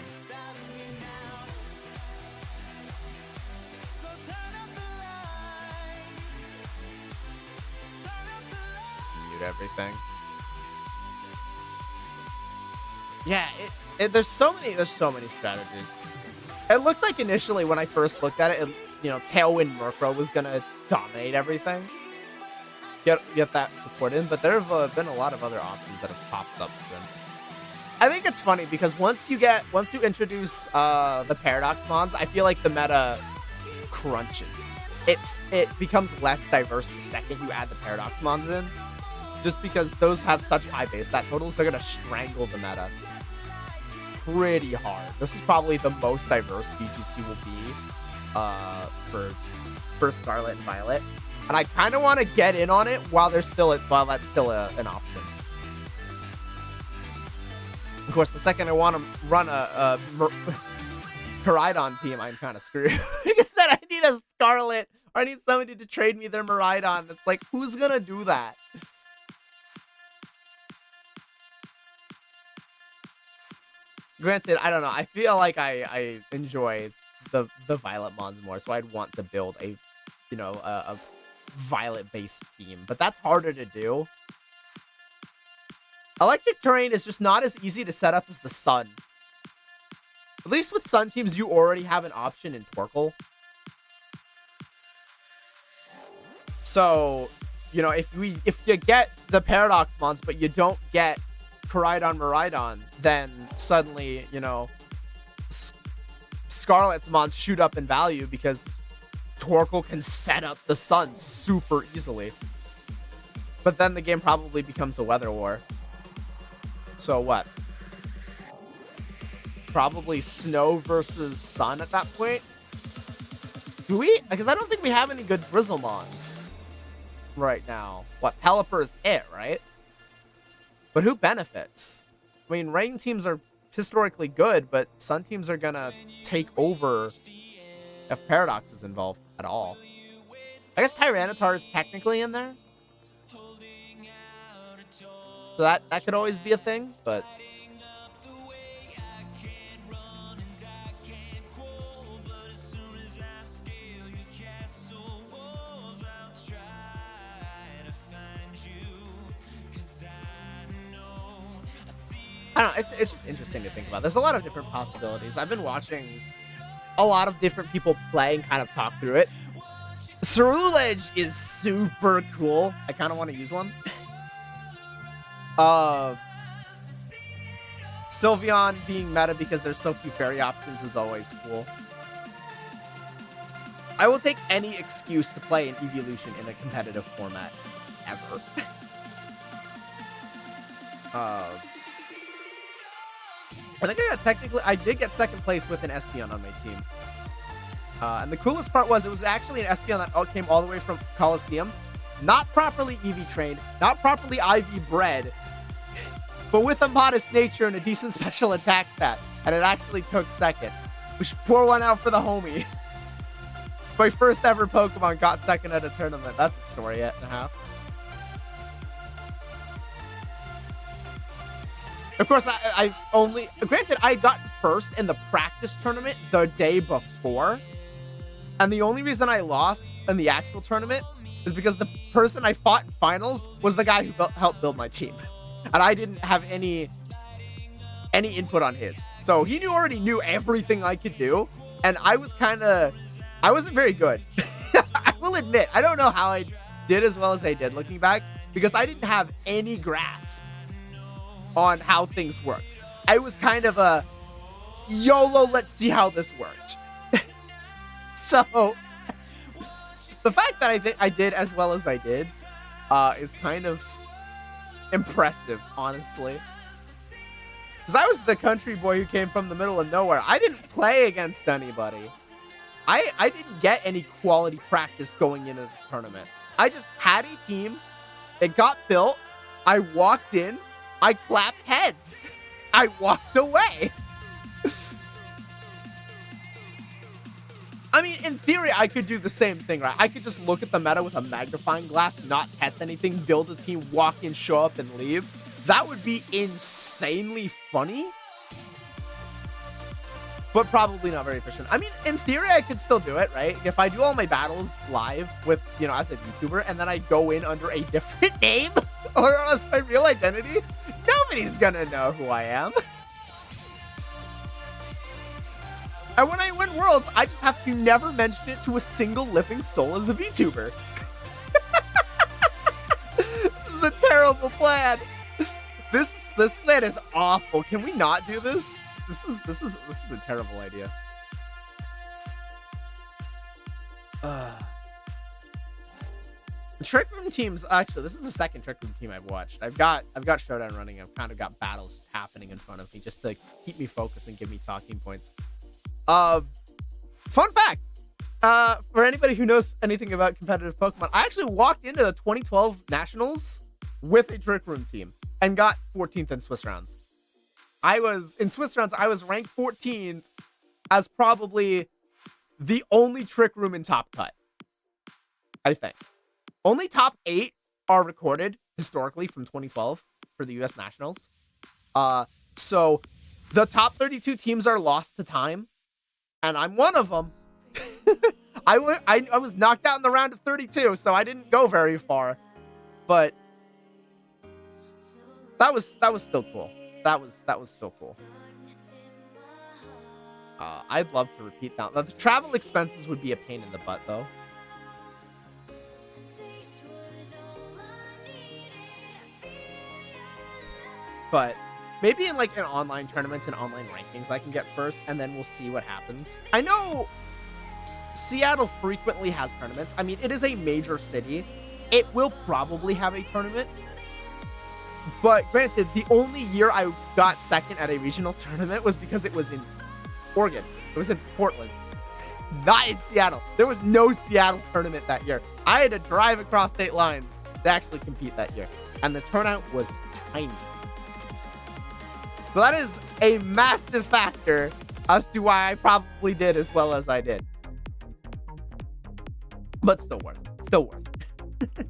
Mute everything. Yeah, there's so many strategies. It looked like initially when I first looked at it, Tailwind Murkrow was gonna dominate everything. Get that supported, but there have been a lot of other options that have popped up since. I think it's funny because once you introduce the Paradox mons, I feel like the meta crunches. It becomes less diverse the second you add the Paradox mons in, just because those have such high base stat totals. They're gonna strangle the meta pretty hard. This is probably the most diverse VGC will be for Scarlet and Violet, and I kind of want to get in on it while that's still an option. Of course, the second I want to run a Miraidon team, I'm kind of screwed. Because then I need a Scarlet, or I need somebody to trade me their Miraidon. It's like, who's gonna do that? Granted, I don't know. I feel like I enjoy the Violet mons more, so I'd want to build a Violet-based team, but that's harder to do. Electric terrain is just not as easy to set up as the Sun. At least with Sun teams, you already have an option in Torkoal. So, if you get the Paradox mons, but you don't get Miraidon, then suddenly, Scarlet's mons shoot up in value because Torkoal can set up the Sun super easily. But then the game probably becomes a weather war. So what? Probably Snow versus Sun at that point? Do we? Because I don't think we have any good Drizzle mons right now. What? Pelipper is it, right? But who benefits? I mean, rain teams are historically good, but Sun teams are gonna take over if Paradox is involved at all. I guess Tyranitar is technically in there. So that could always be a thing, but I don't know, it's just interesting to think about. There's a lot of different possibilities. I've been watching a lot of different people play and kind of talk through it. Cerulege is super cool. I kind of want to use one. Sylveon being meta because there's so few fairy options is always cool. I will take any excuse to play an evolution in a competitive format ever. I think I did get second place with an Espeon on my team. And the coolest part was it was actually an Espeon that came all the way from Coliseum. Not properly EV trained, not properly IV bred, but with a modest nature and a decent special attack stat. And it actually took second. We should pour one out for the homie. My first ever Pokemon got second at a tournament. That's a story and a half. Of course, granted, I got first in the practice tournament the day before. And the only reason I lost in the actual tournament is because the person I fought in finals was the guy who helped build my team. And I didn't have any input on his. So he already knew everything I could do. And I wasn't very good. I will admit, I don't know how I did as well as I did looking back, because I didn't have any grasp on how things work. I was kind of a YOLO, let's see how this worked. So the fact that I think I did as well as I did is kind of impressive, honestly. Because I was the country boy who came from the middle of nowhere. I didn't play against anybody. I didn't get any quality practice going into the tournament. I just had a team. It got built. I walked in. I clapped heads. I walked away. I mean, in theory, I could do the same thing, right? I could just look at the meta with a magnifying glass, not test anything, build a team, walk in, show up, and leave. That would be insanely funny, but probably not very efficient. I mean, in theory, I could still do it, right? If I do all my battles live with, you know, as a YouTuber, and then I go in under a different name or as my real identity, nobody's gonna know who I am. And when I win Worlds, I just have to never mention it to a single living soul as a VTuber. This is a terrible plan. This plan is awful. Can we not do this? This is a terrible idea. Trick Room teams. Actually, this is the second Trick Room team I've watched. I've got Showdown running. I've kind of got battles just happening in front of me just to keep me focused and give me talking points. Fun fact, for anybody who knows anything about competitive Pokemon, I actually walked into the 2012 Nationals with a Trick Room team and got 14th in Swiss rounds. I was ranked 14th as probably the only Trick Room in Top Cut. I think. Only top 8 are recorded historically from 2012 for the US Nationals. So the top 32 teams are lost to time. And I'm one of them. I was knocked out in the round of 32, so I didn't go very far. But that was still cool. That was still cool. I'd love to repeat that. The travel expenses would be a pain in the butt, though. But maybe in like an online tournaments and online rankings, I can get first, and then we'll see what happens. I know Seattle frequently has tournaments. I mean, it is a major city. It will probably have a tournament. But granted, the only year I got second at a regional tournament was because it was in Oregon. It was in Portland, not in Seattle. There was no Seattle tournament that year. I had to drive across state lines to actually compete that year. And the turnout was tiny. So that is a massive factor as to why I probably did as well as I did. But still worth it. Still worth it.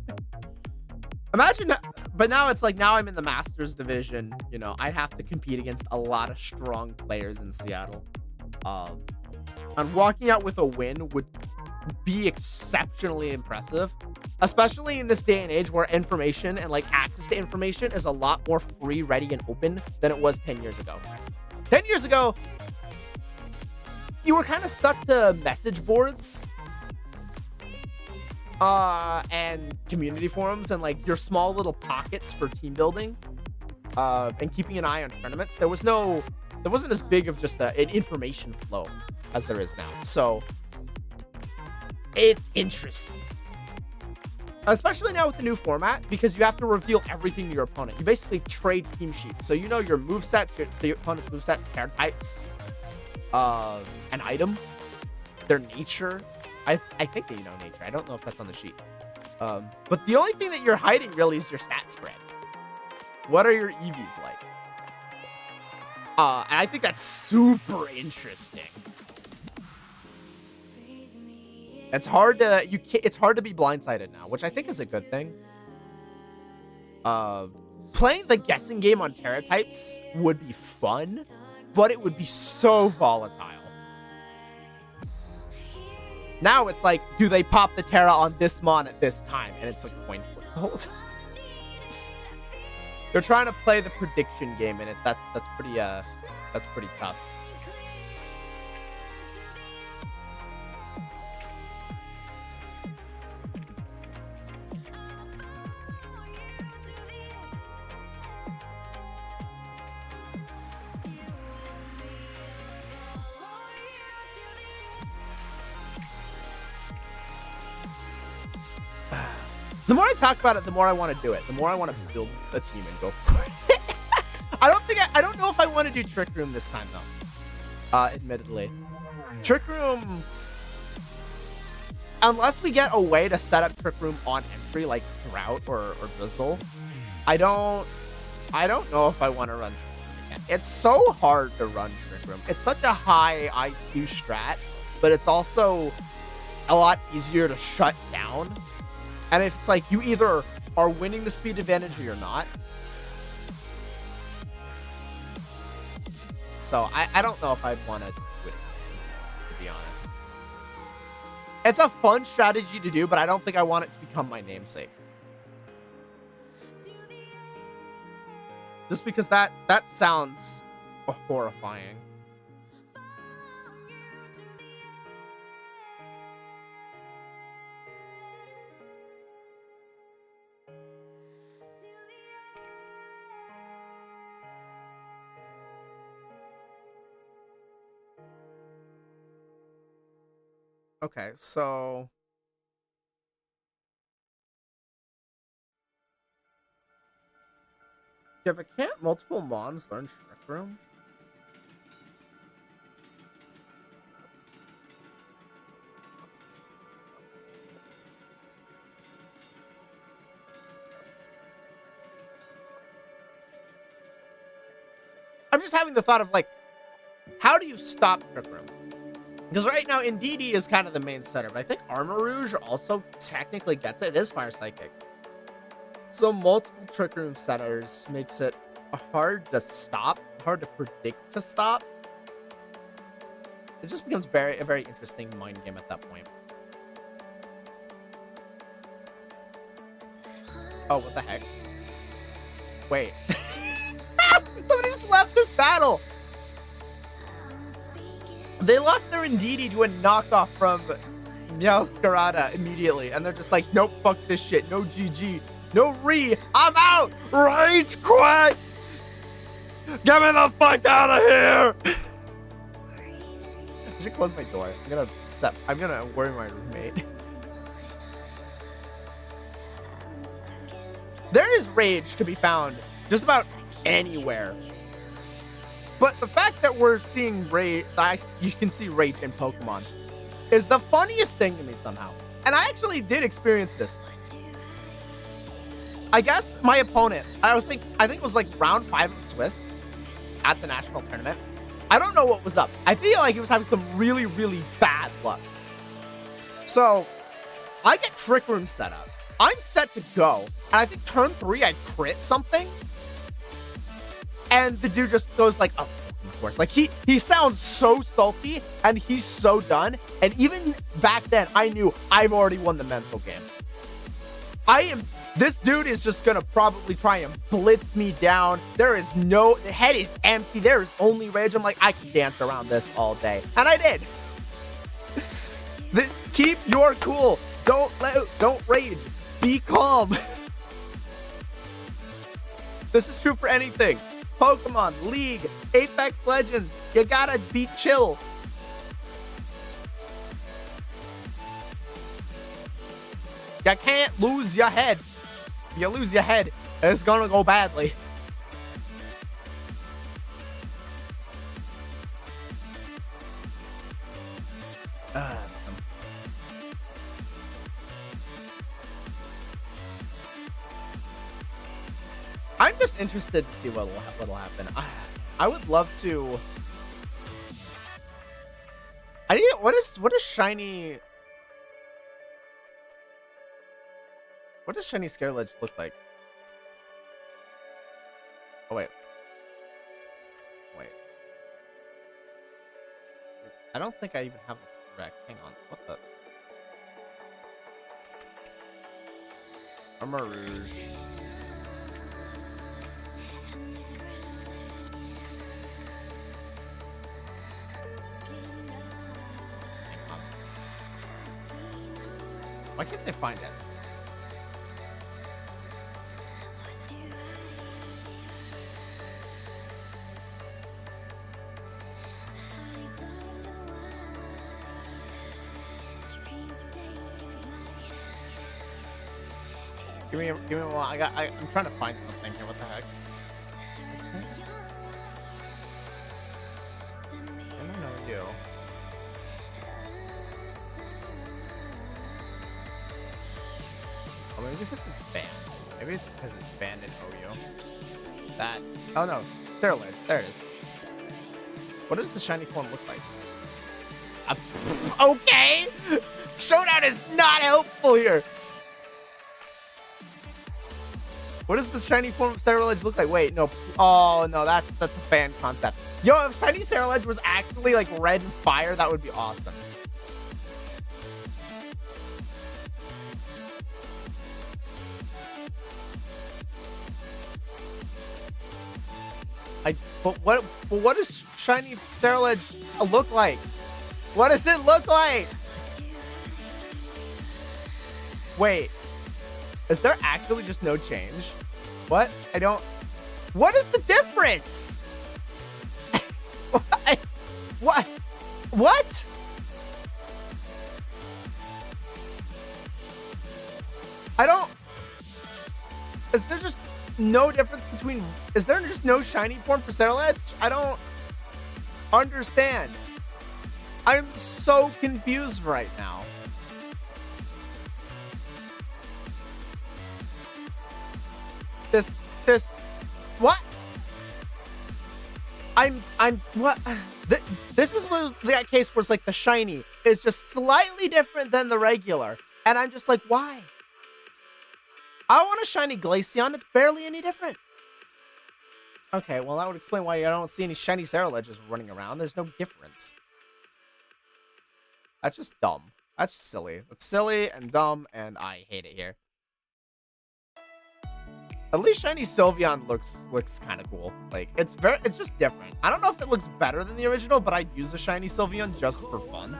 Imagine, but now it's like, now I'm in the Masters division. You know, I'd have to compete against a lot of strong players in Seattle. And walking out with a win would be exceptionally impressive, especially in this day and age where information and like access to information is a lot more free, ready, and open than it was 10 years ago. 10 years ago, you were kind of stuck to message boards and community forums and like your small little pockets for team building and keeping an eye on tournaments. There wasn't as big of just an information flow as there is now. So it's interesting, especially now with the new format, because you have to reveal everything to your opponent. You basically trade team sheets, so you know your movesets, your opponent's movesets, their types, an item, their nature. I think that you know nature. I don't know if that's on the sheet. But the only thing that you're hiding really is your stat spread. What are your EVs like? And I think that's super interesting. It's hard to be blindsided now, which I think is a good thing. Playing the guessing game on Terra types would be fun, but it would be so volatile. Now it's like, do they pop the Terra on this mon at this time? And it's like coin flip. You're trying to play the prediction game in it. That's pretty tough. The more I talk about it, the more I want to do it. The more I want to build a team and go for it. I don't think I don't know if I want to do Trick Room this time, though. Admittedly. Trick Room... Unless we get a way to set up Trick Room on entry, like Drought or Drizzle, I don't know if I want to run Trick Room again. It's so hard to run Trick Room. It's such a high IQ strat, but it's also a lot easier to shut down. And if it's like you either are winning the speed advantage or you're not. So I don't know if I'd want to do it, to be honest. It's a fun strategy to do, but I don't think I want it to become my namesake. Just because that sounds horrifying. Okay, so... Yeah, but can't multiple Mons learn Trick Room? I'm just having the thought of, like, how do you stop Trick Room? Because right now, Indeedee is kind of the main setter, but I think Armor Rouge also technically gets it. It is Fire Psychic. So multiple Trick Room setters makes it hard to stop, hard to predict to stop. It just becomes a very interesting mind game at that point. Oh, what the heck? Wait. Somebody just left this battle! They lost their Indeedee to a knockoff from Meowscarada immediately, and they're just like, nope, fuck this shit, no GG, no re, I'm out! Rage quit! Get me the fuck out of here! I should close my door. I'm gonna worry my roommate. There is rage to be found just about anywhere. But the fact that we're seeing rage, you can see rage in Pokemon, is the funniest thing to me somehow. And I actually did experience this. I guess my opponent, I think it was like round 5 of Swiss at the national tournament. I don't know what was up. I feel like he was having some really bad luck. So I get Trick Room set up. I'm set to go. And I think turn 3, I crit something. And the dude just goes like, oh, of course. Like, he sounds so salty, and he's so done. And even back then, I knew I've already won the mental game. This dude is just gonna probably try and blitz me down. The head is empty. There is only rage. I'm like, I can dance around this all day. And I did. Keep your cool. Don't rage. Be calm. This is true for anything. Pokemon, League, Apex Legends, you gotta be chill. You can't lose your head. If you lose your head, it's gonna go badly. I'm just interested to see what'll happen. I would love to. What does shiny Scareledge look like? Oh wait. I don't think I even have this correct. Hang on. What the? Armor Rouge. Why can't they find it? Give me a while. I'm trying to find something here. What the heck? because it's banned. Maybe it's because it's banned in OU. That. Oh no, Cerulege. There it is. What does the shiny form look like? Okay! Showdown is not helpful here! What does the shiny form of Cerulege look like? Wait, no. Oh, no, that's a fan concept. Yo, if shiny Cerulege was actually, like, red and fire, that would be awesome. But what does shiny Cerulege look like? What does it look like? Wait. Is there actually just no change? What? I don't... What is the difference? What? What? I don't... Is there just no difference between... Is there just no shiny form for Cerulege? I don't understand. I'm so confused right now. What? What? This is what that case was like. The shiny is just slightly different than the regular, and I'm just like, why? I want a shiny Glaceon. It's barely any different. Okay, well that would explain why I don't see any shiny Ceruleges running around. There's no difference. That's just dumb. That's just silly. That's silly and dumb, and I hate it here. At least shiny Sylveon looks kind of cool. Like, it's just different. I don't know if it looks better than the original, but I'd use a shiny Sylveon just for fun.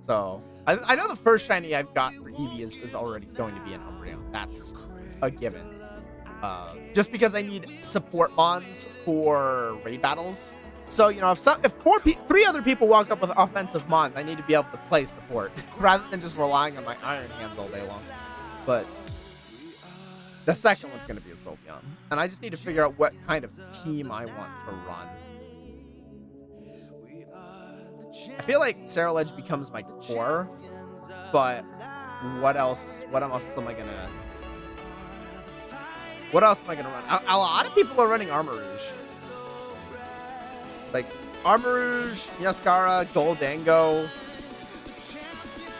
So, I know the first shiny I've got for Eevee is already going to be an Umbreon. That's a given. Just because I need support bonds for raid battles. So, you know, if 3 other people walk up with offensive mons, I need to be able to play support rather than just relying on my Iron Hands all day long. But the second one's going to be a Sylveon. And I just need to figure out what kind of team I want to run. I feel like Cerulege becomes my core, but what else am I going to... What else am I going to run? A lot of people are running Armarouge. Like, Armarouge, Yaskara, Goldango.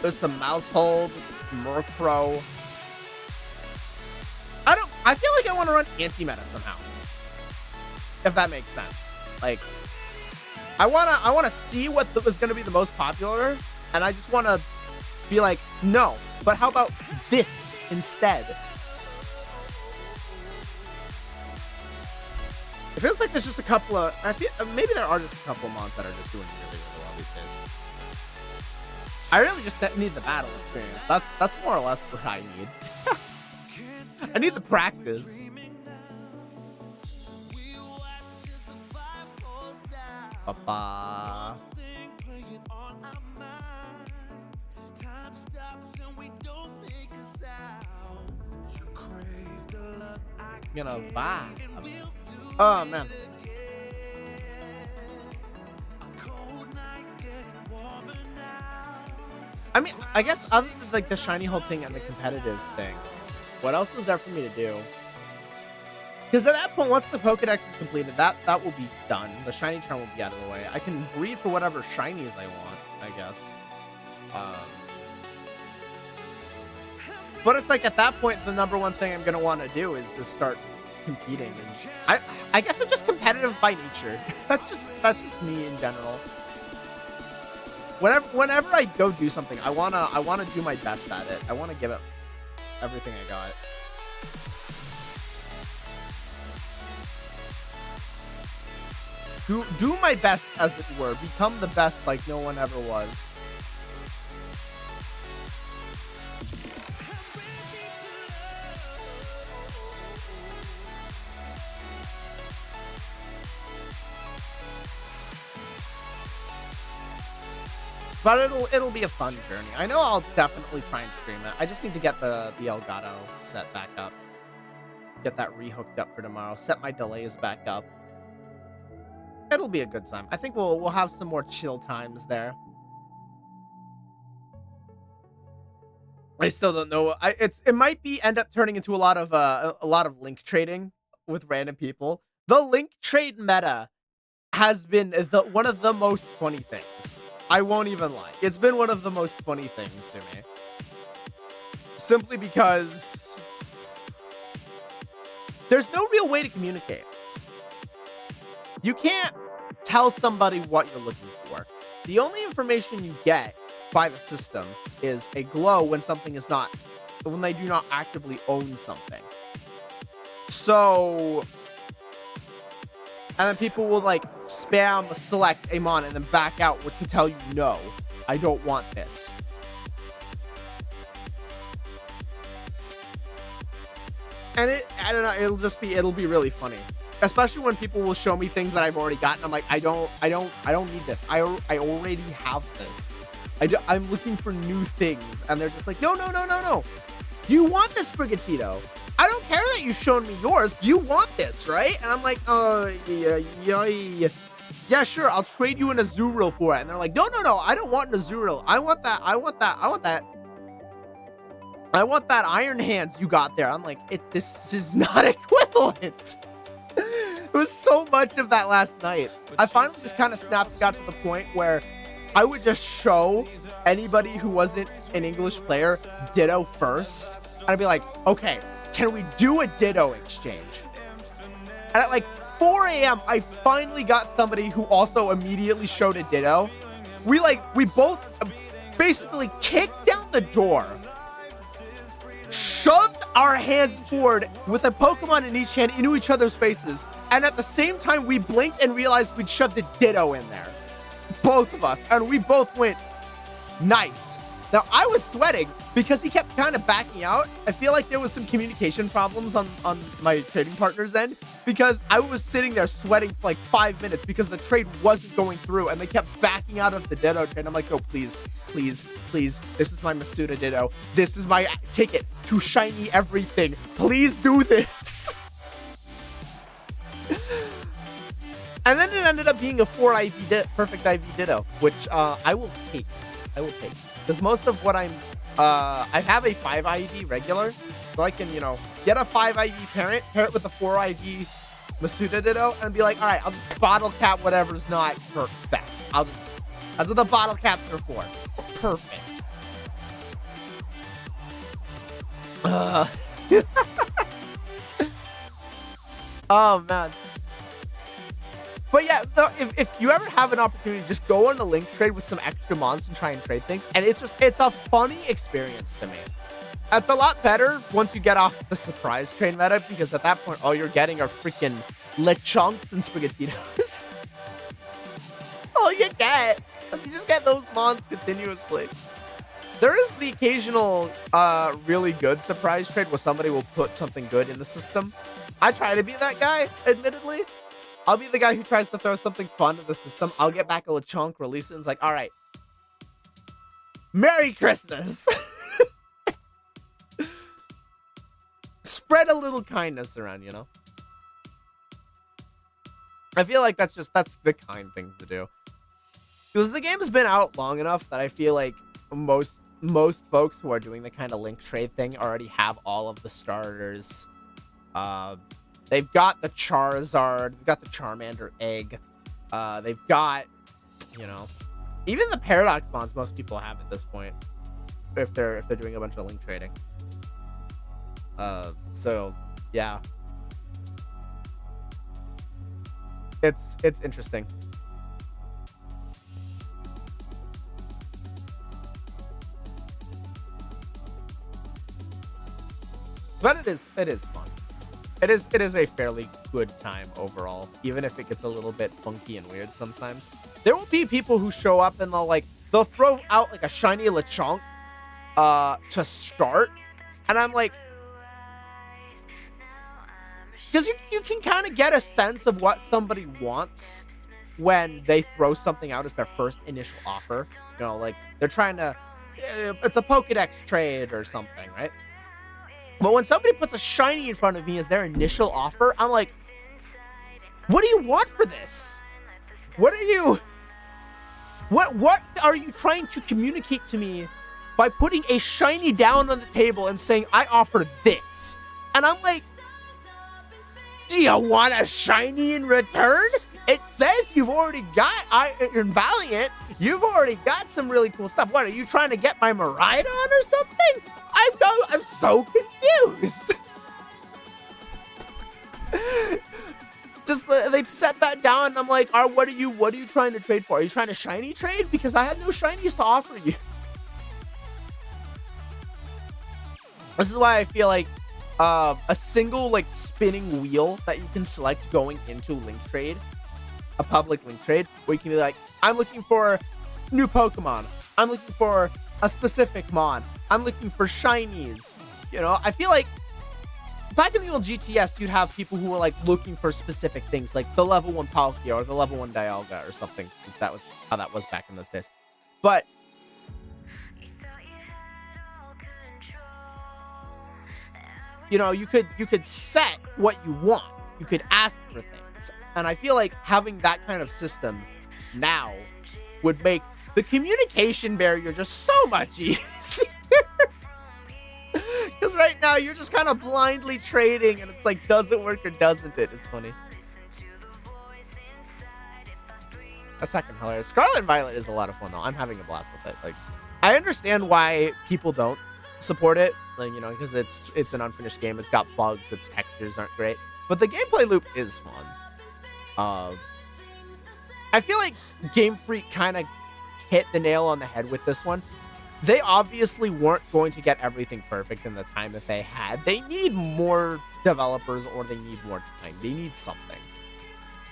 There's some Mousehold, Murkrow. I feel like I want to run anti-meta somehow. If that makes sense. Like, I wanna see what was gonna be the most popular, and I just wanna be like, no, but how about this instead? It feels like there's just a couple of... maybe there are just a couple of mons that are just doing really, really well these days. I really just need the battle experience. That's more or less what I need. I need the practice. Papa. You know, vibe. Oh, man. I mean, I guess other than like the shiny halting and the competitive thing, what else is there for me to do? Because at that point, once the Pokedex is completed, that will be done. The shiny turn will be out of the way. I can breed for whatever shinies I want, I guess. But it's like at that point, the number one thing I'm gonna want to do is to start competing. And I guess I'm just competitive by nature. that's just me in general. Whenever I go do something, I wanna do my best at it. I wanna give it everything I got. Do my best, as it were. Become the best like no one ever was. But it'll be a fun journey. I know I'll definitely try and stream it. I just need to get the Elgato set back up. Get that rehooked up for tomorrow. Set my delays back up. It'll be a good time. I think we'll have some more chill times there. I still don't know. It might end up turning into a lot of link trading with random people. The link trade meta has been one of the most funny things. I won't even lie. It's been one of the most funny things to me. Simply because there's no real way to communicate. You can't tell somebody what you're looking for. The only information you get by the system is a glow when they do not actively own something. So, and then people will like spam select a mon and then back out to tell you, no, I don't want this. And I don't know, it'll be really funny. Especially when people will show me things that I've already gotten. I'm like, I don't need this. I already have this. I'm looking for new things. And they're just like, no. You want this Sprigatito. I don't care that you've shown me yours. You want this, right? And I'm like, yeah, sure. I'll trade you an Azurill for it. And they're like, no. I don't want an Azurill. I want that. I want that Iron Hands you got there. I'm like, this is not equivalent. It was so much of that last night. I finally just kind of got to the point where I would just show anybody who wasn't an English player Ditto first. And I'd be like, okay, can we do a Ditto exchange? And at like 4 a.m., I finally got somebody who also immediately showed a Ditto. We both basically kicked down the door, shoved our hands forward with a Pokemon in each hand into each other's faces, and at the same time we blinked and realized we'd shoved a Ditto in there. Both of us, and we both went, nice. Now, I was sweating because he kept kind of backing out. I feel like there was some communication problems on my trading partner's end, because I was sitting there sweating for like 5 minutes because the trade wasn't going through, and they kept backing out of the Ditto trade. I'm like, oh, please. This is my Masuda Ditto. This is my ticket to shiny everything. Please do this. And then it ended up being a 4 IV perfect IV Ditto, which I will take. Because most of what I have a 5 IV regular, so I can, get a 5 IV pair it with a 4 IV Masuda Ditto, and be like, all right, I'll just bottle cap whatever's not best. That's what the bottle caps are for. Perfect. Oh, man. But yeah, if you ever have an opportunity, just go on a link trade with some extra mons and try and trade things. And it's a funny experience to me. It's a lot better once you get off the surprise trade meta, because at that point, all you're getting are freaking Lechonks and Sprigatitos. All you get. You just get those mons continuously. There is the occasional really good surprise trade where somebody will put something good in the system. I try to be that guy, admittedly. I'll be the guy who tries to throw something fun in the system. I'll get back a Lechonk, release it, and it's like, all right. Merry Christmas! Spread a little kindness around, I feel like that's the kind thing to do. Because the game's been out long enough that I feel like most folks who are doing the kind of link trade thing already have all of the starters. They've got the Charizard, they've got the Charmander egg, they've got, even the Paradox Bonds most people have at this point, if they're doing a bunch of link trading. So yeah, it's interesting. But it is fun. It is a fairly good time overall, even if it gets a little bit funky and weird sometimes. There will be people who show up and they'll throw out like a shiny Lechonk to start, and I'm like, because you can kind of get a sense of what somebody wants when they throw something out as their first initial offer. Like they're trying to, it's a Pokedex trade or something, right? But when somebody puts a shiny in front of me as their initial offer, I'm like, what do you want for this? What are you... What are you trying to communicate to me by putting a shiny down on the table and saying, I offer this? And I'm like, do you want a shiny in return? It says you've already got in Valiant, you've already got some really cool stuff. What, are you trying to get my Miraidon or something? I'm so confused. Just they set that down, and I'm like, what are you trying to trade for? Are you trying to shiny trade? Because I have no shinies to offer you. This is why I feel like a single like spinning wheel that you can select going into link trade, a public link trade, where you can be like, I'm looking for new Pokemon, I'm looking for a specific mon, I'm looking for shinies. You know, I feel like back in the old GTS, you'd have people who were like looking for specific things, like the level 1 Palkia or the level 1 Dialga or something, because that was how that was back in those days. But you know, you could set what you want. You could ask for things. And I feel like having that kind of system now would make the communication barrier just so much easier. Because right now you're just kind of blindly trading and it's like, does it work or doesn't it? It's funny. That's fucking hilarious. Scarlet and Violet is a lot of fun though. I'm having a blast with it. Like, I understand why people don't support it, like, you know, because it's an unfinished game. It's got bugs. Its textures aren't great, but the gameplay loop is fun. I feel like Game Freak kind of hit the nail on the head with this one. They obviously weren't going to get everything perfect in the time that they had. They need more developers, or they need more time. They need something.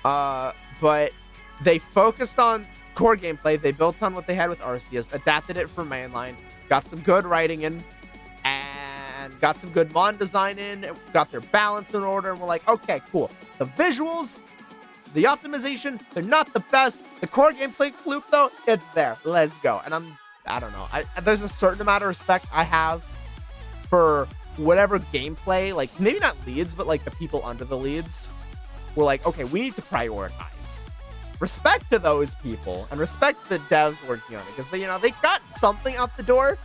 But they focused on core gameplay. They built on what they had with Arceus, adapted it for mainline, got some good writing in, and got some good mon design in, got their balance in order, and we're like, okay, cool. The visuals, the optimization, they're not the best. The core gameplay loop, though, it's there. Let's go. And I don't know. There's a certain amount of respect I have for whatever gameplay, like, maybe not leads, but, like, the people under the leads were like, okay, we need to prioritize. Respect to those people, and respect the devs working on it, because, you know, they got something out the door,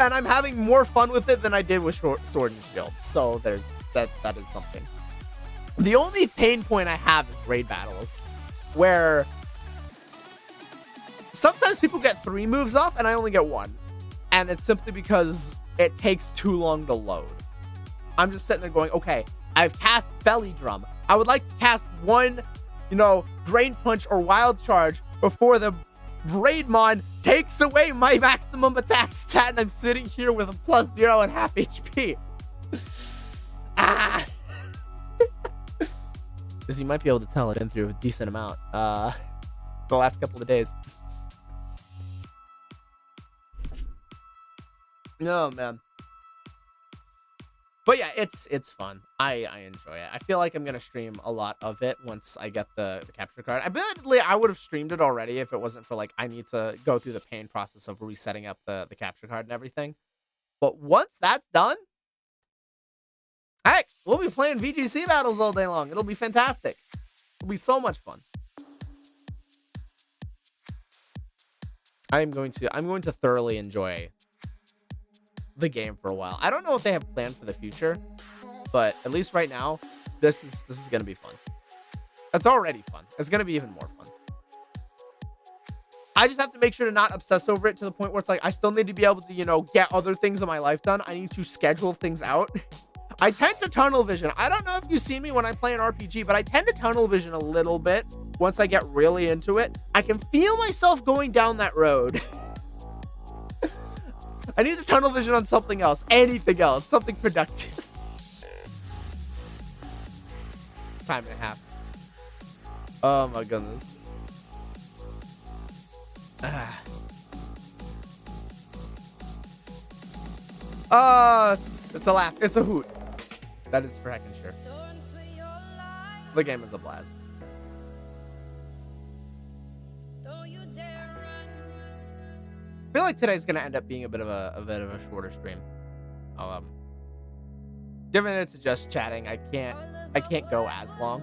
and I'm having more fun with it than I did with Sword and Shield. So there's that is something. The only pain point I have is raid battles, where sometimes people get 3 moves off and I only get 1. And it's simply because it takes too long to load. I'm just sitting there going, okay, I've cast Belly Drum. I would like to cast 1, you know, Drain Punch or Wild Charge before the raid mon takes away my maximum attack stat, and I'm sitting here with a plus 0.5 HP. Ah. As you might be able to tell, I've been through a decent amount the last couple of days. No, man. But yeah, it's fun. I enjoy it. I feel like I'm gonna stream a lot of it once I get the capture card. Admittedly, I would have streamed it already if it wasn't for, like, I need to go through the pain process of resetting up the capture card and everything. But once that's done, heck, we'll be playing VGC battles all day long. It'll be fantastic. It'll be so much fun. I'm going to thoroughly enjoy the game for a while. I don't know what they have planned for the future, but at least right now, this is gonna be fun. It's already fun. It's gonna be even more fun. I just have to make sure to not obsess over it to the point where it's like I still need to be able to, you know, get other things in my life done. I need to schedule things out. I tend to tunnel vision. I don't know if you see me when I play an RPG, but I tend to tunnel vision a little bit once I get really into it. I can feel myself going down that road. I need to tunnel vision on something else. Anything else. Something productive. Time and a half. Oh my goodness. It's a laugh. It's a hoot. That is for heckin' sure. The game is a blast. I feel like today's gonna end up being a bit of a shorter stream. Given it's just chatting, I can't go as long.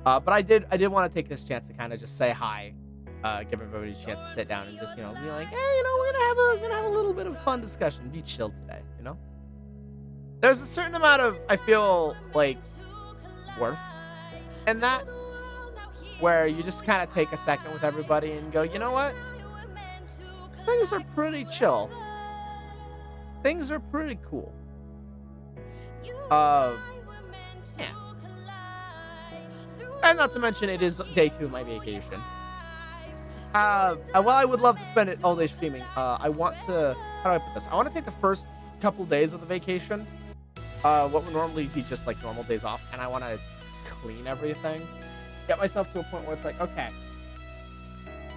But I did want to take this chance to kind of just say hi, give everybody a chance to sit down and just, be like, hey, we're gonna have a little bit of fun discussion, be chill today, There's a certain amount of, I feel like, worth in that, where you just kind of take a second with everybody and go, you know what? Things are pretty chill. Things are pretty cool. Yeah. And not to mention, it is day 2 of my vacation. While I would love to spend it all day streaming, I want to, how do I put this? I want to take the first couple days of the vacation, what would normally be just like normal days off, and I want to clean everything. Get myself to a point where it's like, okay,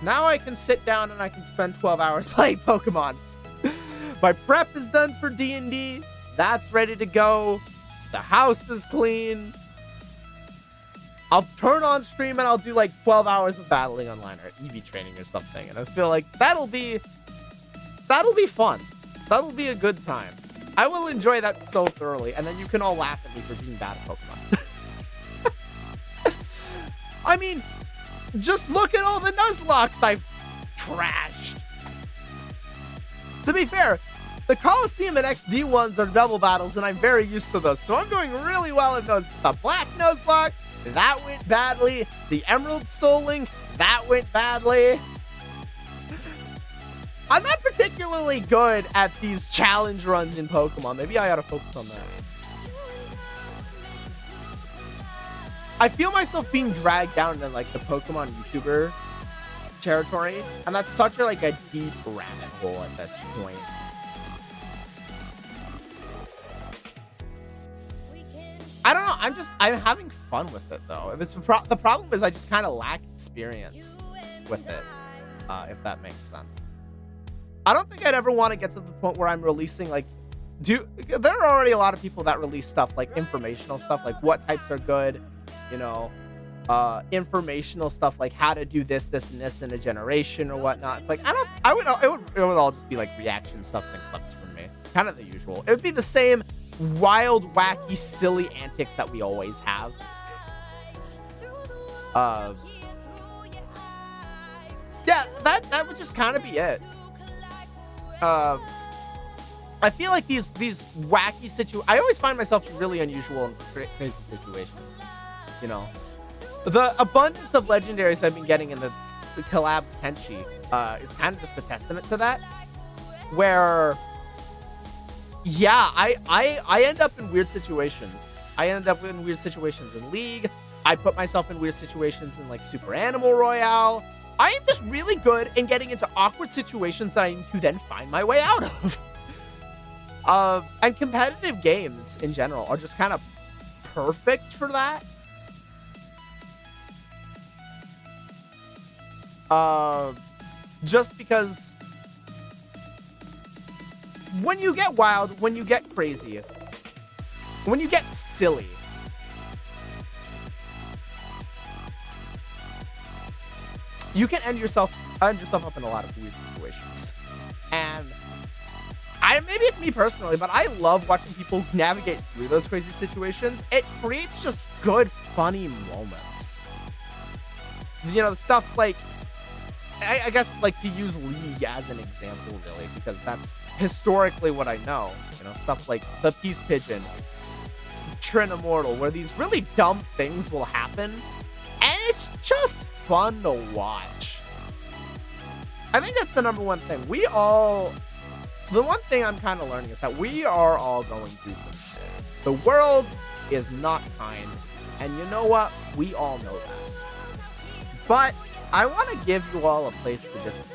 now I can sit down and I can spend 12 hours playing Pokemon. My prep is done for D&D. That's ready to go. The house is clean. I'll turn on stream and I'll do like 12 hours of battling online or EV training or something. And I feel like that'll be fun. That'll be a good time. I will enjoy that so thoroughly. And then you can all laugh at me for being bad at Pokemon. I mean, just look at all the Nuzlocke I've trashed. To be fair, the Coliseum and XD ones are double battles, and I'm very used to those. So I'm doing really well in those. The Black Nuzlocke, that went badly. The Emerald Soul Link, that went badly. I'm not particularly good at these challenge runs in Pokemon. Maybe I ought to focus on that. I feel myself being dragged down into like the Pokemon YouTuber territory, and that's such a deep rabbit hole at this point. I don't know. I'm having fun with it though. And the problem is I just kind of lack experience with it, if that makes sense. I don't think I'd ever want to get to the point where I'm releasing there are already a lot of people that release stuff like informational stuff, like what types are good, informational stuff like how to do this, and this in a generation or whatnot. It's like, it would all just be like reaction stuff and clips from me. Kind of the usual. It would be the same wild, wacky, silly antics that we always have. Yeah, that would just kind of be it. I feel like these wacky situations, I always find myself in really unusual and crazy situations. The abundance of legendaries I've been getting in the collab Tenchi is kind of just a testament to that. Where, yeah, I end up in weird situations. I end up in weird situations in League. I put myself in weird situations in like Super Animal Royale. I am just really good in getting into awkward situations that I need to then find my way out of. And competitive games in general are just kind of perfect for that. Just because when you get wild, when you get crazy, when you get silly, you can end yourself up in a lot of weird situations. And maybe it's me personally, but I love watching people navigate through those crazy situations. It creates just good, funny moments. Stuff like, I guess, like, to use League as an example, really, because that's historically what I know. Stuff like the Peace Pigeon, Trin Immortal, where these really dumb things will happen, and it's just fun to watch. I think that's the number one thing. The one thing I'm kind of learning is that we are all going through some shit. The world is not kind, and you know what? We all know that. But I want to give you all a place to just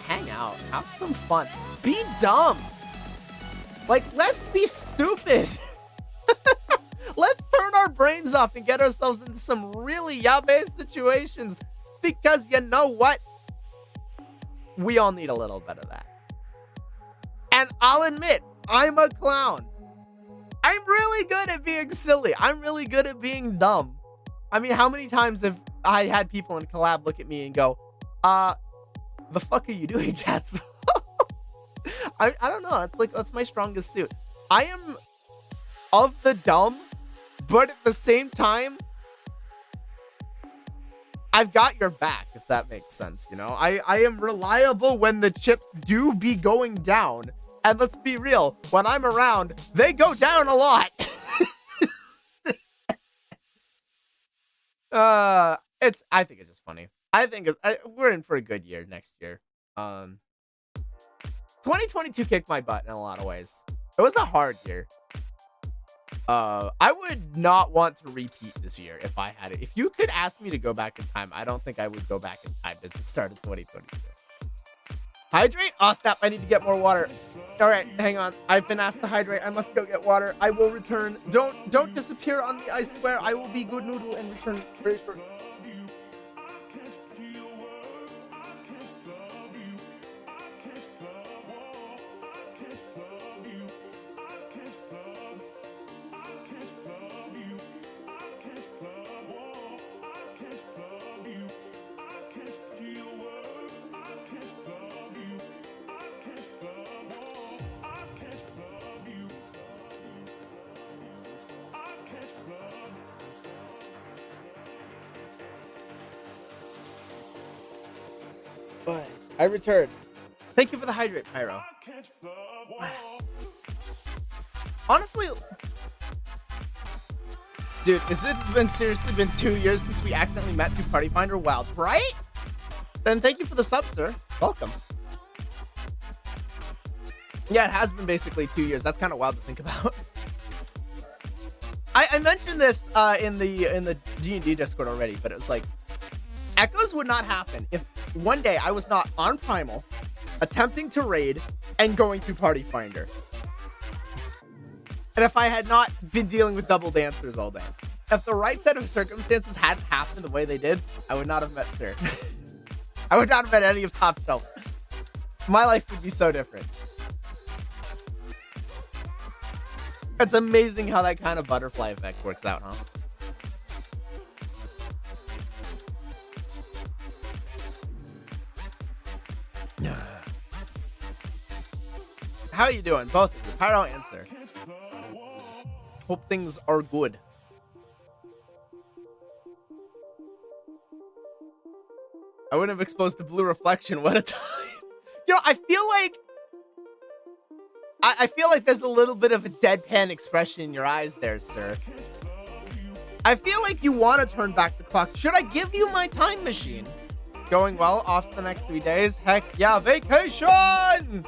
hang out, have some fun, be dumb. Let's be stupid. Let's turn our brains off and get ourselves into some really yabe situations, because you know what? We all need a little bit of that. And I'll admit, I'm a clown. I'm really good at being silly. I'm really good at being dumb. I mean, how many times have I had people in collab look at me and go, the fuck are you doing, Cats? I don't know. That's my strongest suit. I am of the dumb, but at the same time, I've got your back, if that makes sense, you know? I am reliable when the chips do be going down. And let's be real, when I'm around, they go down a lot. I think it's just funny. I think we're in for a good year next year. 2022 kicked my butt in a lot of ways. It was a hard year. I would not want to repeat this year if I had it. If you could ask me to go back in time, I don't think I would go back in time to the start of 2022. Hydrate? Oh, snap. I need to get more water. All right, hang on. I've been asked to hydrate. I must go get water. I will return. Don't disappear on me. I swear I will be good noodle and return very short. But I returned. Thank you for the hydrate, Pyro. Honestly, dude, it's seriously been 2 years since we accidentally met through Party Finder. Wow, right? Then thank you for the sub, sir. Welcome. Yeah, it has been basically 2 years. That's kind of wild to think about. I mentioned this in the D&D Discord already, but it was like, Echoes would not happen if one day I was not on Primal, attempting to raid, and going through Party Finder. And if I had not been dealing with double dancers all day. If the right set of circumstances hadn't happened the way they did, I would not have met Sir. I would not have met any of Top Shelf. My life would be so different. It's amazing how that kind of butterfly effect works out, huh? How you doing? Both of you. Pyro answer. Hope things are good. I wouldn't have exposed the blue reflection. What a time. You know, I feel like there's a little bit of a deadpan expression in your eyes there, sir. I feel like you want to turn back the clock. Should I give you my time machine? Going well off the next 3 days? Heck yeah, vacation!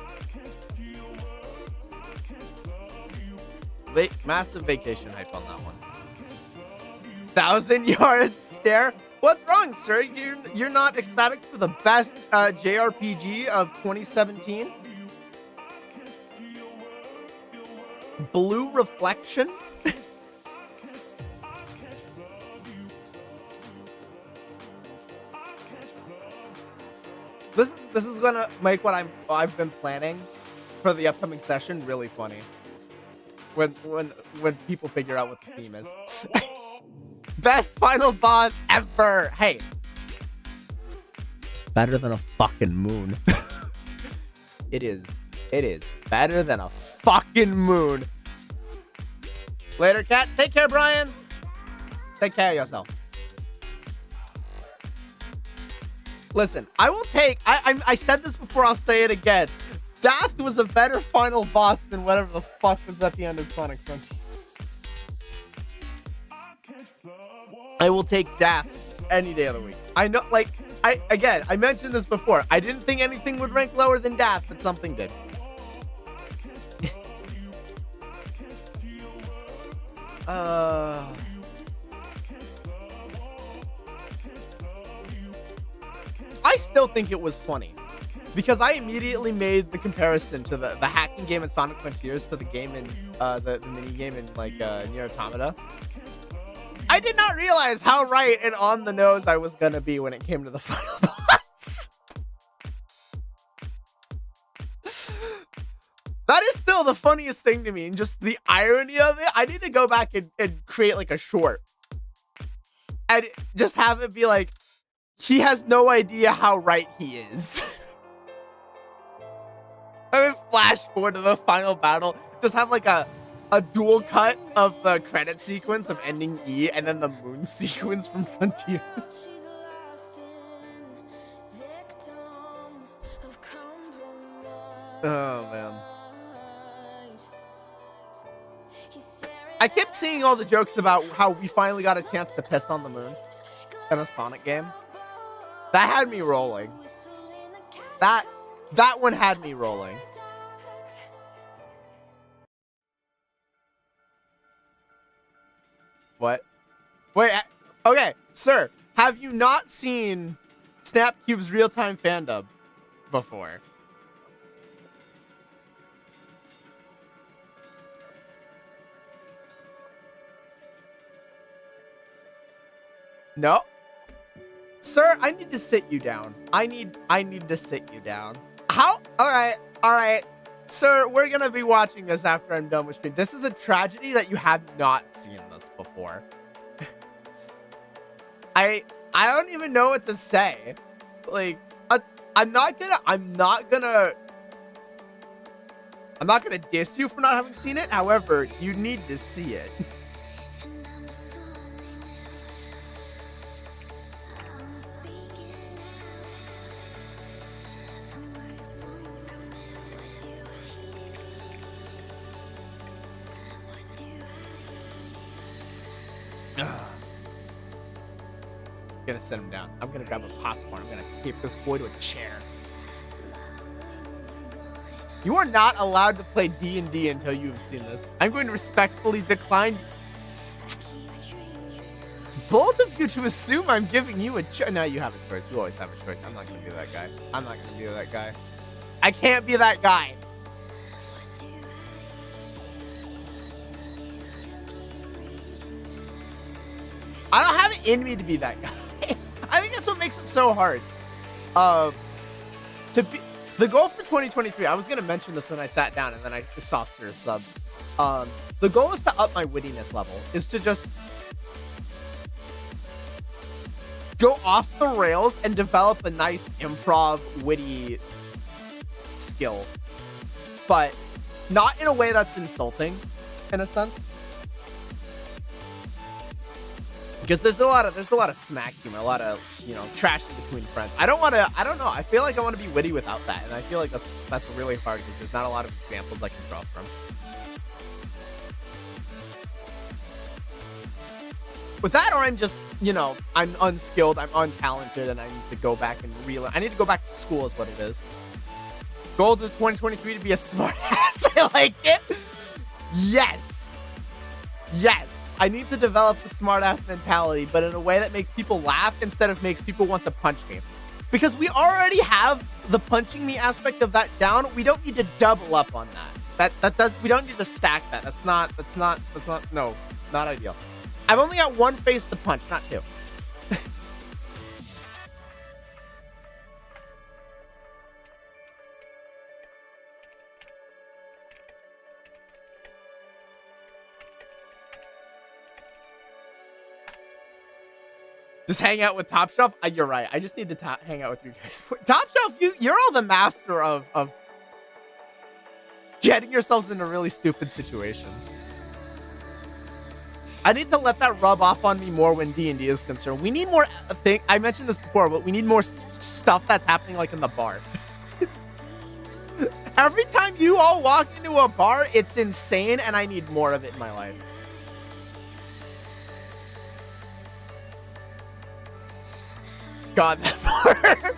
Massive vacation hype on that one. 1,000-yard stare? What's wrong, sir? You're not ecstatic for the best JRPG of 2017? Blue reflection? This is gonna make what I've been planning for the upcoming session really funny. When people figure out what the theme is. Best final boss ever. Hey. Better than a fucking moon. It is better than a fucking moon. Later, cat. Take care, Brian. Take care of yourself. Listen, I will take... I said this before, I'll say it again. Daft was a better final boss than whatever the fuck was at the end of Sonic Frontier. I will take Daft any day of the week. I know, like, I mentioned this before. I didn't think anything would rank lower than Daft, but something did. I still think it was funny. Because I immediately made the comparison to the hacking game in Sonic Frontiers to the game in the mini game in like Nier Automata. I did not realize how right and on the nose I was gonna be when it came to the final boss. That is still the funniest thing to me, and just the irony of it. I need to go back and create like a short and just have it be like, he has no idea how right he is. I mean, flash forward to the final battle. Just have like a dual cut of the credit sequence of ending E and then the moon sequence from Frontiers. Oh, man. I kept seeing all the jokes about how we finally got a chance to piss on the moon in a Sonic game. That had me rolling. That one had me rolling. What? Wait, okay, sir, have you not seen Snapcube's real-time fandub before? No? Sir, I need to sit you down. I need to sit you down. How? All right. Sir, we're gonna be watching this after I'm done with stream. This is a tragedy that you have not seen this before. I don't even know what to say. Like, I'm not gonna diss you for not having seen it. However, you need to see it. I'm gonna sit him down. I'm gonna grab a popcorn. I'm gonna tape this boy to a chair. You are not allowed to play D&D until you've seen this. I'm going to respectfully decline both of you to assume I'm giving you a choice. No, you have a choice. You always have a choice. I'm not gonna be that guy. I'm not gonna be that guy. I can't be that guy. I don't have it in me to be that guy. I think that's what makes it so hard. To be the goal for 2023. I was gonna mention this when I sat down, and then I saw Sir sub. The goal is to up my wittiness level. Is to just go off the rails and develop a nice improv witty skill, but not in a way that's insulting, in a sense. Because there's a lot of smack humor, a lot of, trash between friends. I don't know. I feel like I want to be witty without that, and I feel like that's really hard because there's not a lot of examples I can draw from. With that, or I'm just, I'm unskilled, I'm untalented, and I need to go back and I need to go back to school is what it is. Goal is 2023 to be a smart ass. I like it. Yes. I need to develop the smart-ass mentality, but in a way that makes people laugh instead of makes people want to punch me. Because we already have the punching me aspect of that down. We don't need to double up on that. We don't need to stack that. That's not, no, not ideal. I've only got one face to punch, not two. Just hang out with Top Shelf? You're right. I just need to hang out with you guys. Top Shelf, you're all the master of getting yourselves into really stupid situations. I need to let that rub off on me more when D&D is concerned. We need more I mentioned this before, but we need more stuff that's happening like in the bar. Every time you all walk into a bar, it's insane, and I need more of it in my life. God, that part.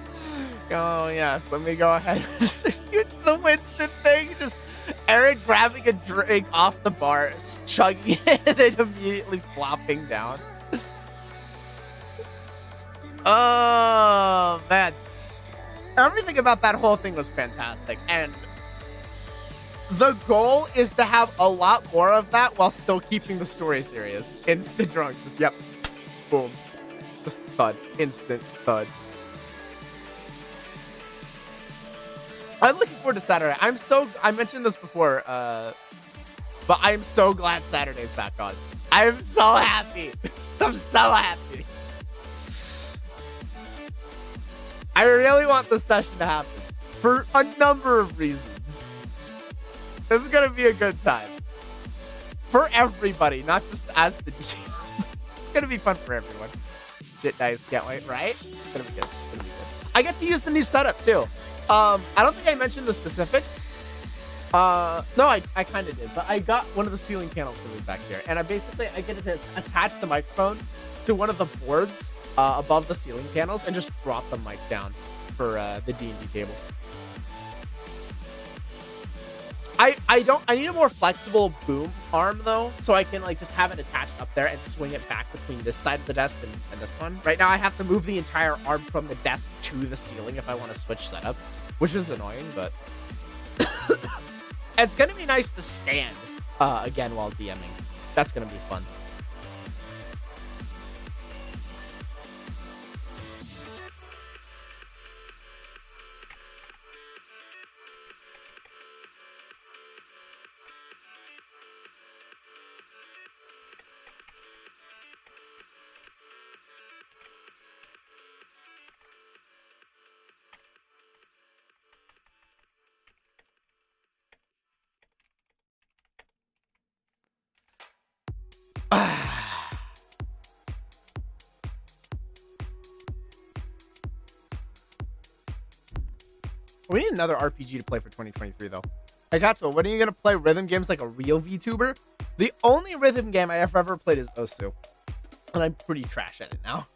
Oh, yes. Let me go ahead and shoot the Winston thing. Just Aaron grabbing a drink off the bar, chugging it, and then immediately flopping down. Oh, man. Everything about that whole thing was fantastic. And the goal is to have a lot more of that while still keeping the story serious. Instant drunk. Just, yep. Boom. Just thud. Instant thud. I'm looking forward to Saturday. I mentioned this before, but I'm so glad Saturday's back on. I'm so happy. I'm so happy. I really want this session to happen for a number of reasons. This is going to be a good time. For everybody, not just as the DM. It's going to be fun for everyone. Shit, guys, can't wait, right? It's going to be good. I get to use the new setup, too. I don't think I mentioned the specifics. No, I kind of did, but I got one of the ceiling panels moved back here, and I get to attach the microphone to one of the boards above the ceiling panels and just drop the mic down for the D&D table. I need a more flexible boom arm though, so I can like just have it attached up there and swing it back between this side of the desk and this one. Right now I have to move the entire arm from the desk to the ceiling if I want to switch setups, which is annoying, but it's gonna be nice to stand again while DMing. That's gonna be fun. We need another RPG to play for 2023, though. I got so. When are you gonna play rhythm games like a real VTuber? The only rhythm game I have ever played is Osu, and I'm pretty trash at it now.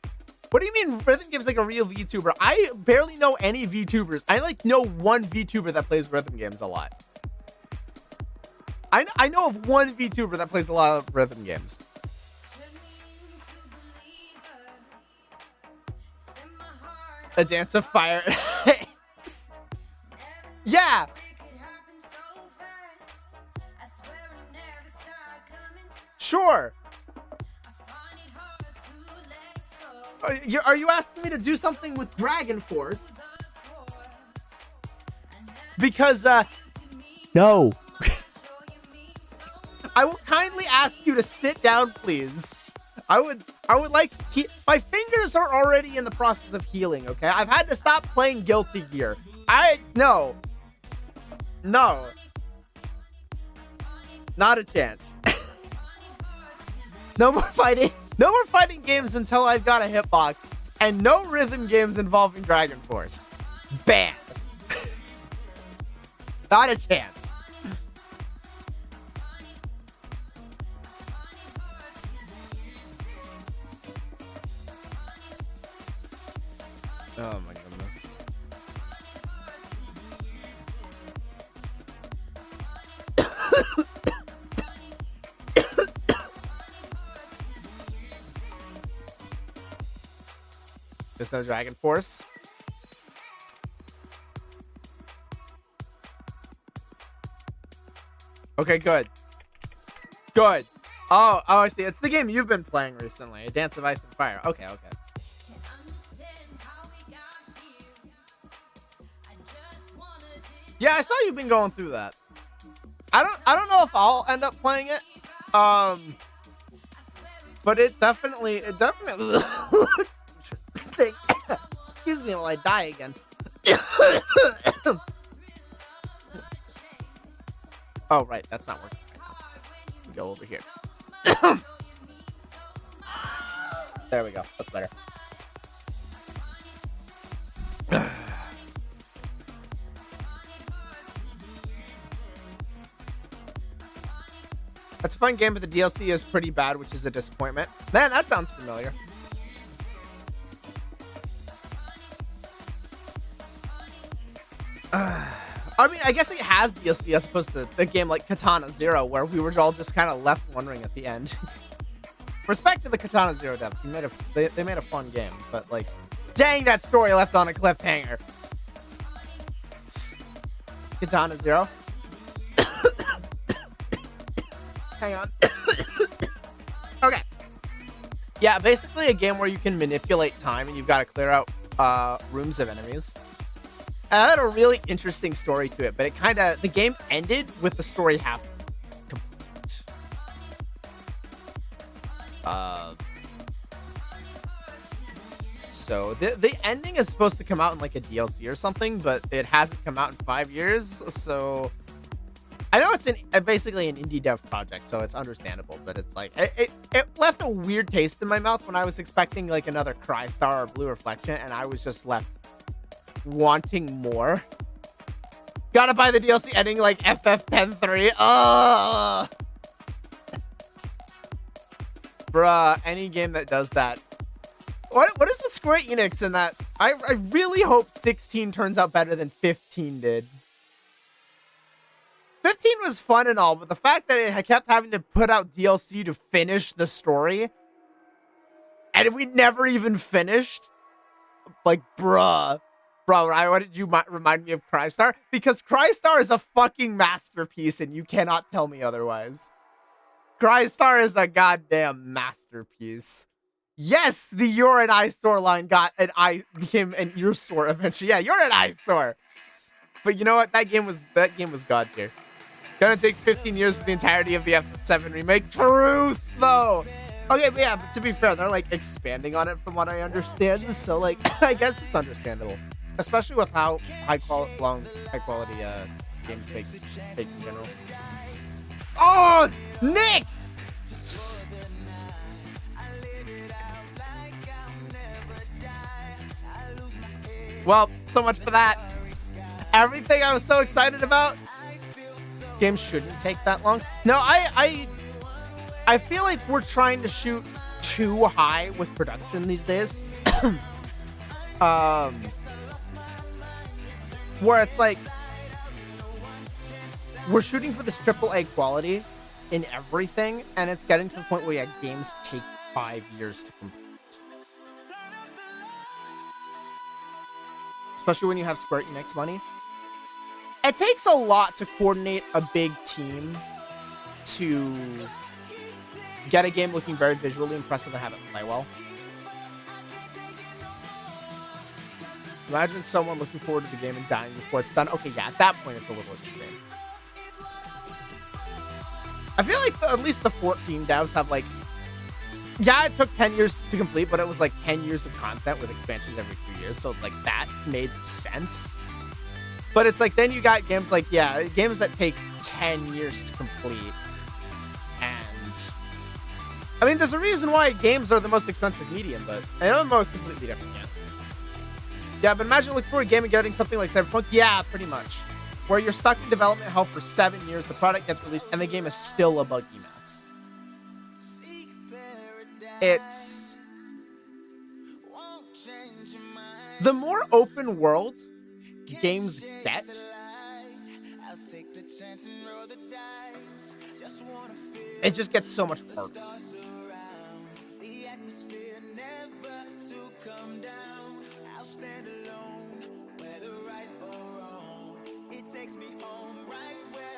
What do you mean rhythm games like a real VTuber? I barely know any VTubers. I like know one VTuber that plays rhythm games a lot. I know of one VTuber that plays a lot of rhythm games. A Dance of Fire. Yeah. Sure. Are you asking me to do something with Dragon Force? Because, no. I will kindly ask you to sit down, please. I would like my fingers are already in the process of healing, okay? I've had to stop playing Guilty Gear. No. Not a chance. No more fighting games until I've got a hitbox, and no rhythm games involving Dragon Force. Banned. Not a chance. Oh my goodness. There's no Dragon Force. Okay, good. Good. Oh, I see. It's the game you've been playing recently. A Dance of Ice and Fire. Okay. Yeah, I saw you've been going through that. I don't know if I'll end up playing it. But it definitely looks interesting. Excuse me while I die again. Oh, right, that's not working right now. Go over here. There we go. That's better. That's a fun game, but the DLC is pretty bad, which is a disappointment. Man, that sounds familiar. I mean, I guess it has DLC as opposed to a game like Katana Zero, where we were all just kind of left wondering at the end. Respect to the Katana Zero devs. They made a fun game, but like, dang, that story left on a cliffhanger. Katana Zero. Hang on. Okay. Yeah, basically a game where you can manipulate time and you've got to clear out rooms of enemies. It had a really interesting story to it, but the game ended with the story half complete. So the ending is supposed to come out in like a DLC or something, but it hasn't come out in 5 years, so I know it's basically an indie dev project, so it's understandable, but it's like it left a weird taste in my mouth when I was expecting like another Crystar or Blue Reflection, and I was just left wanting more. Gotta buy the DLC ending like FF103. Ugh. Bruh, any game that does that. What is with Square Enix in that? I really hope 16 turns out better than 15 did. 15 was fun and all, but the fact that it kept having to put out DLC to finish the story, and we never even finished, like, bruh. Bro, why did you remind me of Crystar? Because Crystar is a fucking masterpiece, and you cannot tell me otherwise. Crystar is a goddamn masterpiece. Yes, the You're an Eyesore line became an Earsore eventually. Yeah, You're an Eyesore. But you know what? That game was god tier. Gonna take 15 years for the entirety of the F7 remake. Truth, though. Okay, but yeah, but to be fair, they're like expanding on it from what I understand. So like, I guess it's understandable, especially with how high quality games take in general. Oh, Nick! Well, so much for that. Everything I was so excited about. Games shouldn't take that long. No, I feel like we're trying to shoot too high with production these days. Where it's like we're shooting for this AAA quality in everything, and it's getting to the point where games take 5 years to complete. Especially when you have Square Enix money. It takes a lot to coordinate a big team to get a game looking very visually impressive and have it play well. Imagine someone looking forward to the game and dying before it's done. Okay, yeah, at that point it's a little extreme. I feel like at least the 14 devs have like, yeah, it took 10 years to complete, but it was like 10 years of content with expansions every 2 years. So it's like that made sense. But it's like, then you got games like, yeah, games that take 10 years to complete. And I mean, there's a reason why games are the most expensive medium, but I know MMO is completely different, yeah. Yeah, but imagine looking for a game and getting something like Cyberpunk. Yeah, pretty much. Where you're stuck in development hell for 7 years, the product gets released, and the game is still a buggy mess. It's the more open world games get, it just gets so much harder.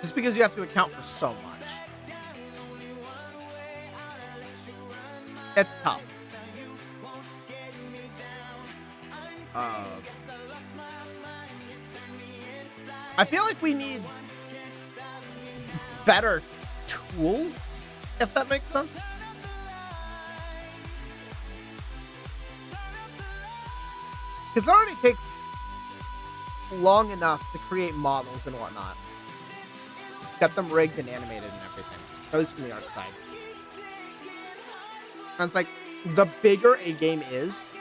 Just because you have to account for so much. It's tough. I feel like we need better tools, if that makes sense. Because it already takes long enough to create models and whatnot. Get them rigged and animated and everything. At least from the art side. And it's like, the bigger a game is,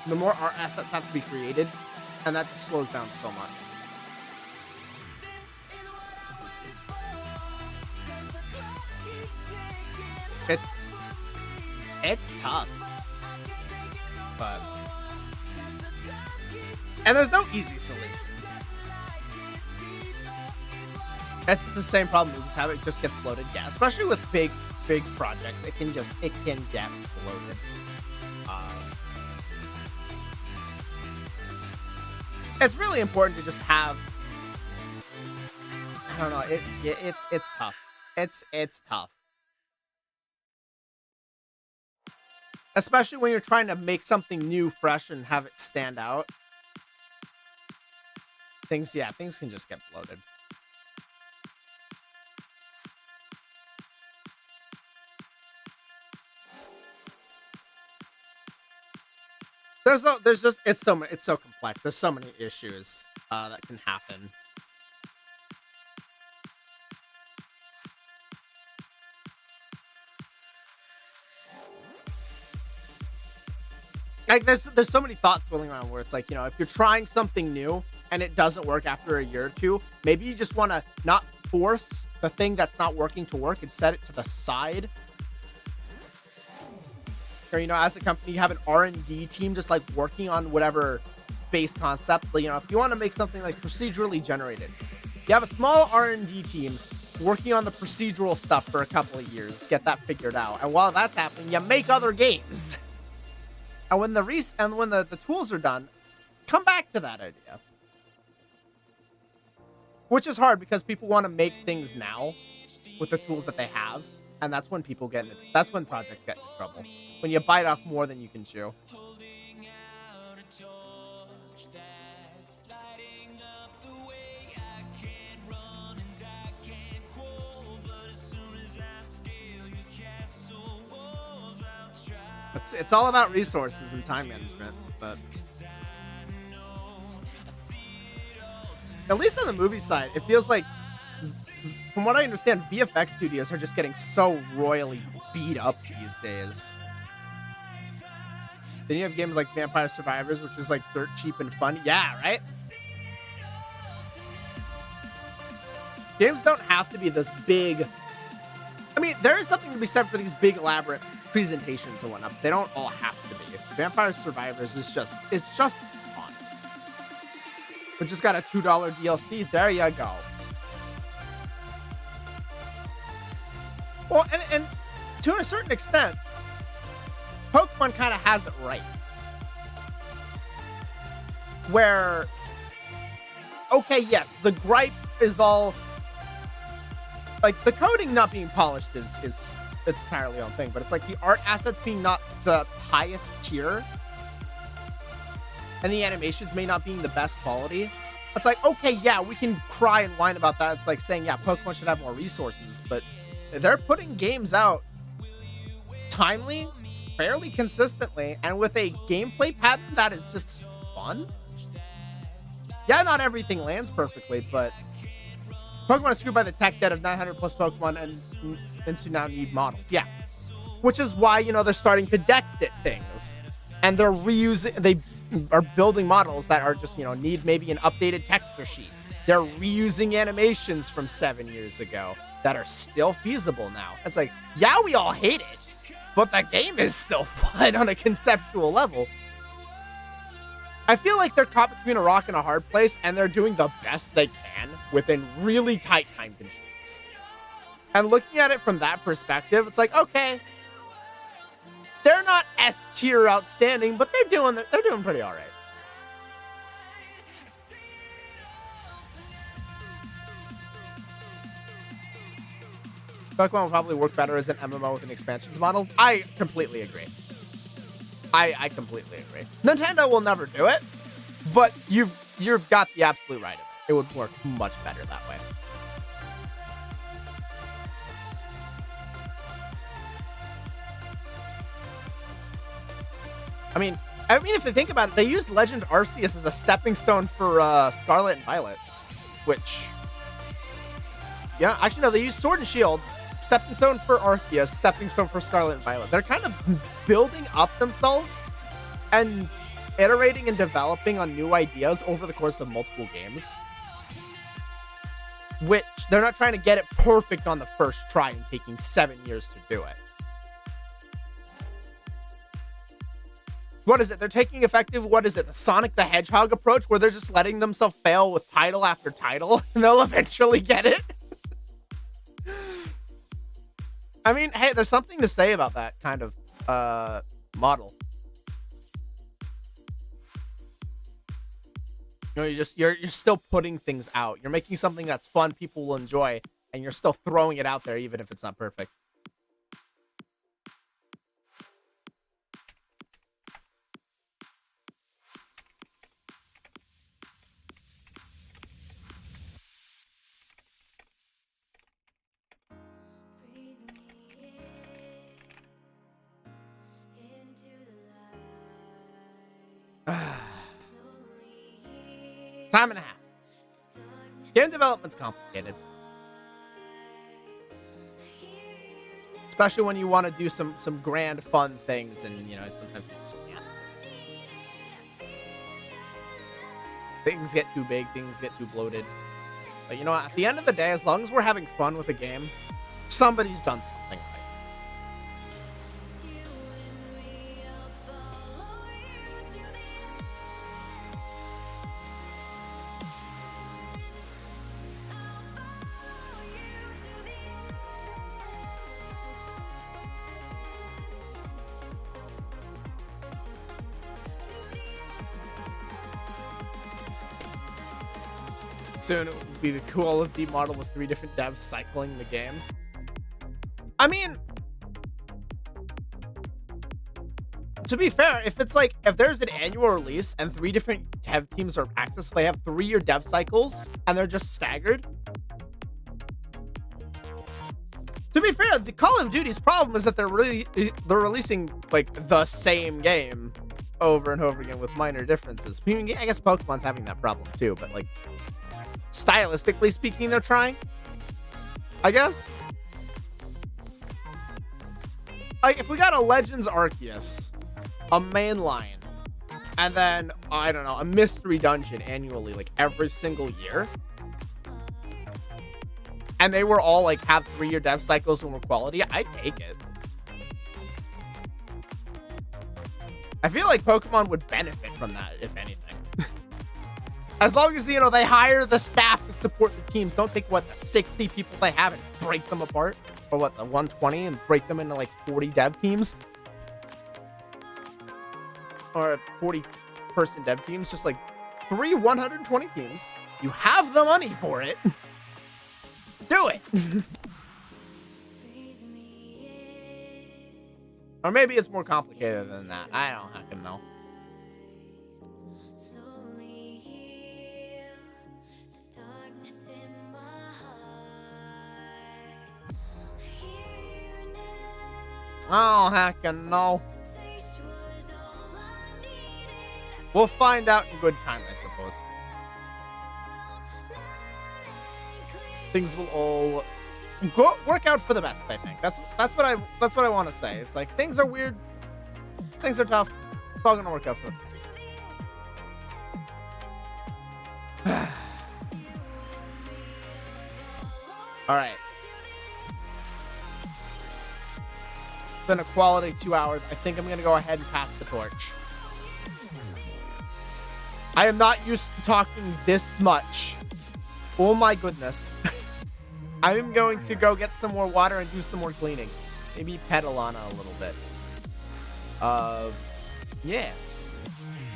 the more art assets have to be created, and that just slows down so much. It's tough. But and there's no easy solution. That's the same problem. We just have it just gets bloated. Yeah, especially with big projects, it can get bloated. It's really important to just have. I don't know. It's tough. It's tough. Especially when you're trying to make something new, fresh, and have it stand out. Things can just get bloated. It's so complex. There's so many issues that can happen. Like there's so many thoughts swirling around where it's like, you know, if you're trying something new and it doesn't work after a year or two, maybe you just want to not force the thing that's not working to work and set it to the side. Or, you know, as a company, you have an R&D team just like working on whatever base concept. You know, if you want to make something like procedurally generated, you have a small R&D team working on the procedural stuff for a couple of years, get that figured out. And while that's happening, you make other games. And when the tools are done, come back to that idea. Which is hard because people want to make things now with the tools that they have, and that's when people get in it. That's when projects get in trouble. When you bite off more than you can chew. It's all about resources and time management, but at least on the movie side, it feels like, from what I understand, VFX studios are just getting so royally beat up these days. Then you have games like Vampire Survivors, which is like dirt cheap and fun. Yeah, right? Games don't have to be this big. I mean, there is something to be said for these big, elaborate presentations and whatnot, but they don't all have to be. Vampire Survivors is just fun. We just got a $2 DLC. There you go. Well, and to a certain extent, Pokemon kind of has it right. Where, okay, yes, the gripe is all, like, the coding not being polished is it's entirely own thing, but it's like the art assets being not the highest tier and the animations may not being the best quality. It's like, okay, yeah, we can cry and whine about that. It's like saying, yeah, Pokemon should have more resources, but they're putting games out timely, fairly consistently, and with a gameplay pattern that is just fun. Yeah, not everything lands perfectly, but Pokemon is screwed by the tech debt of 900 plus Pokemon and to now need models. Yeah. Which is why, you know, they're starting to dex it things. And they are building models that are just, you know, need maybe an updated texture sheet. They're reusing animations from 7 years ago that are still feasible now. It's like, yeah, we all hate it, but the game is still fun on a conceptual level. I feel like they're caught between a rock and a hard place, and they're doing the best they can within really tight time constraints. And looking at it from that perspective, it's like, okay, they're not S tier outstanding, but they're doing pretty all right. Pokemon will probably work better as an MMO with an expansions model. I completely agree. I completely agree. Nintendo will never do it, but you've got the absolute right of it. It would work much better that way. I mean, if they think about it, they used Legend Arceus as a stepping stone for Scarlet and Violet, which, yeah, actually no, they used Sword and Shield, stepping stone for Arceus, stepping stone for Scarlet and Violet. They're kind of building up themselves and iterating and developing on new ideas over the course of multiple games, which they're not trying to get it perfect on the first try and taking 7 years to do it. What is it? They're taking the Sonic the Hedgehog approach, where they're just letting themselves fail with title after title, and they'll eventually get it. I mean, hey, there's something to say about that kind of model. You know, you're still putting things out. You're making something that's fun, people will enjoy, and you're still throwing it out there even if it's not perfect. Time and a half. Game development's complicated. Especially when you want to do some grand fun things, and you know, sometimes you just can't. Things get too big, things get too bloated. But you know what? At the end of the day, as long as we're having fun with a game, somebody's done something right. Soon it will be the Call of Duty model with 3 different devs cycling the game. I mean, to be fair, if it's like, if there's an annual release and 3 different dev teams are access, they have 3-year dev cycles and they're just staggered. To be fair, the Call of Duty's problem is that they're releasing like the same game over and over again with minor differences. I mean, I guess Pokemon's having that problem too, but like, stylistically speaking, they're trying, I guess. Like, if we got a Legends Arceus, a mainline, and then, I don't know, a mystery dungeon annually, like, every single year, and they were all, like, have 3-year dev cycles and were quality, I'd take it. I feel like Pokemon would benefit from that, if anything. As long as, you know, they hire the staff to support the teams. Don't take, what, the 60 people they have and break them apart? Or what, the 120 and break them into, like, 40 dev teams? Or 40-person dev teams. Just, like, 3 120 teams. You have the money for it. Do it. Or maybe it's more complicated than that. I don't fucking know. Oh, heckin' no. We'll find out in good time, I suppose. Things will all work out for the best, I think. That's what I want to say. It's like, things are weird, things are tough. It's all gonna work out for the best. All right. Been a quality 2 hours. I think I'm gonna go ahead and pass the torch. I am not used to talking this much. Oh my goodness. I'm going to go get some more water and do some more cleaning. Maybe pet Alana a little bit. Yeah.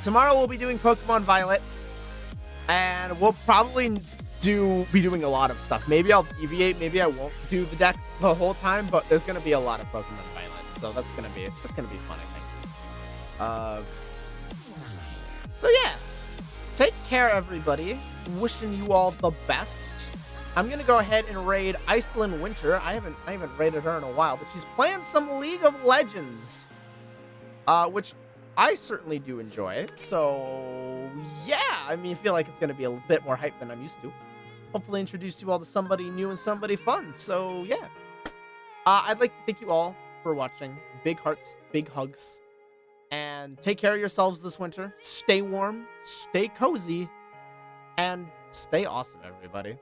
Tomorrow we'll be doing Pokemon Violet. And we'll probably be doing a lot of stuff. Maybe I'll deviate. Maybe I won't do the decks the whole time, but there's gonna be a lot of Pokemon Violet. So that's gonna be fun, I think. So yeah, take care, everybody. Wishing you all the best. I'm gonna go ahead and raid Iceland Winter. I haven't raided her in a while, but she's playing some League of Legends, which I certainly do enjoy. So yeah, I mean, I feel like it's gonna be a bit more hype than I'm used to. Hopefully, introduce you all to somebody new and somebody fun. So yeah, I'd like to thank you all for watching. Big hearts, big hugs, and take care of yourselves this winter. Stay warm, stay cozy, and stay awesome, everybody.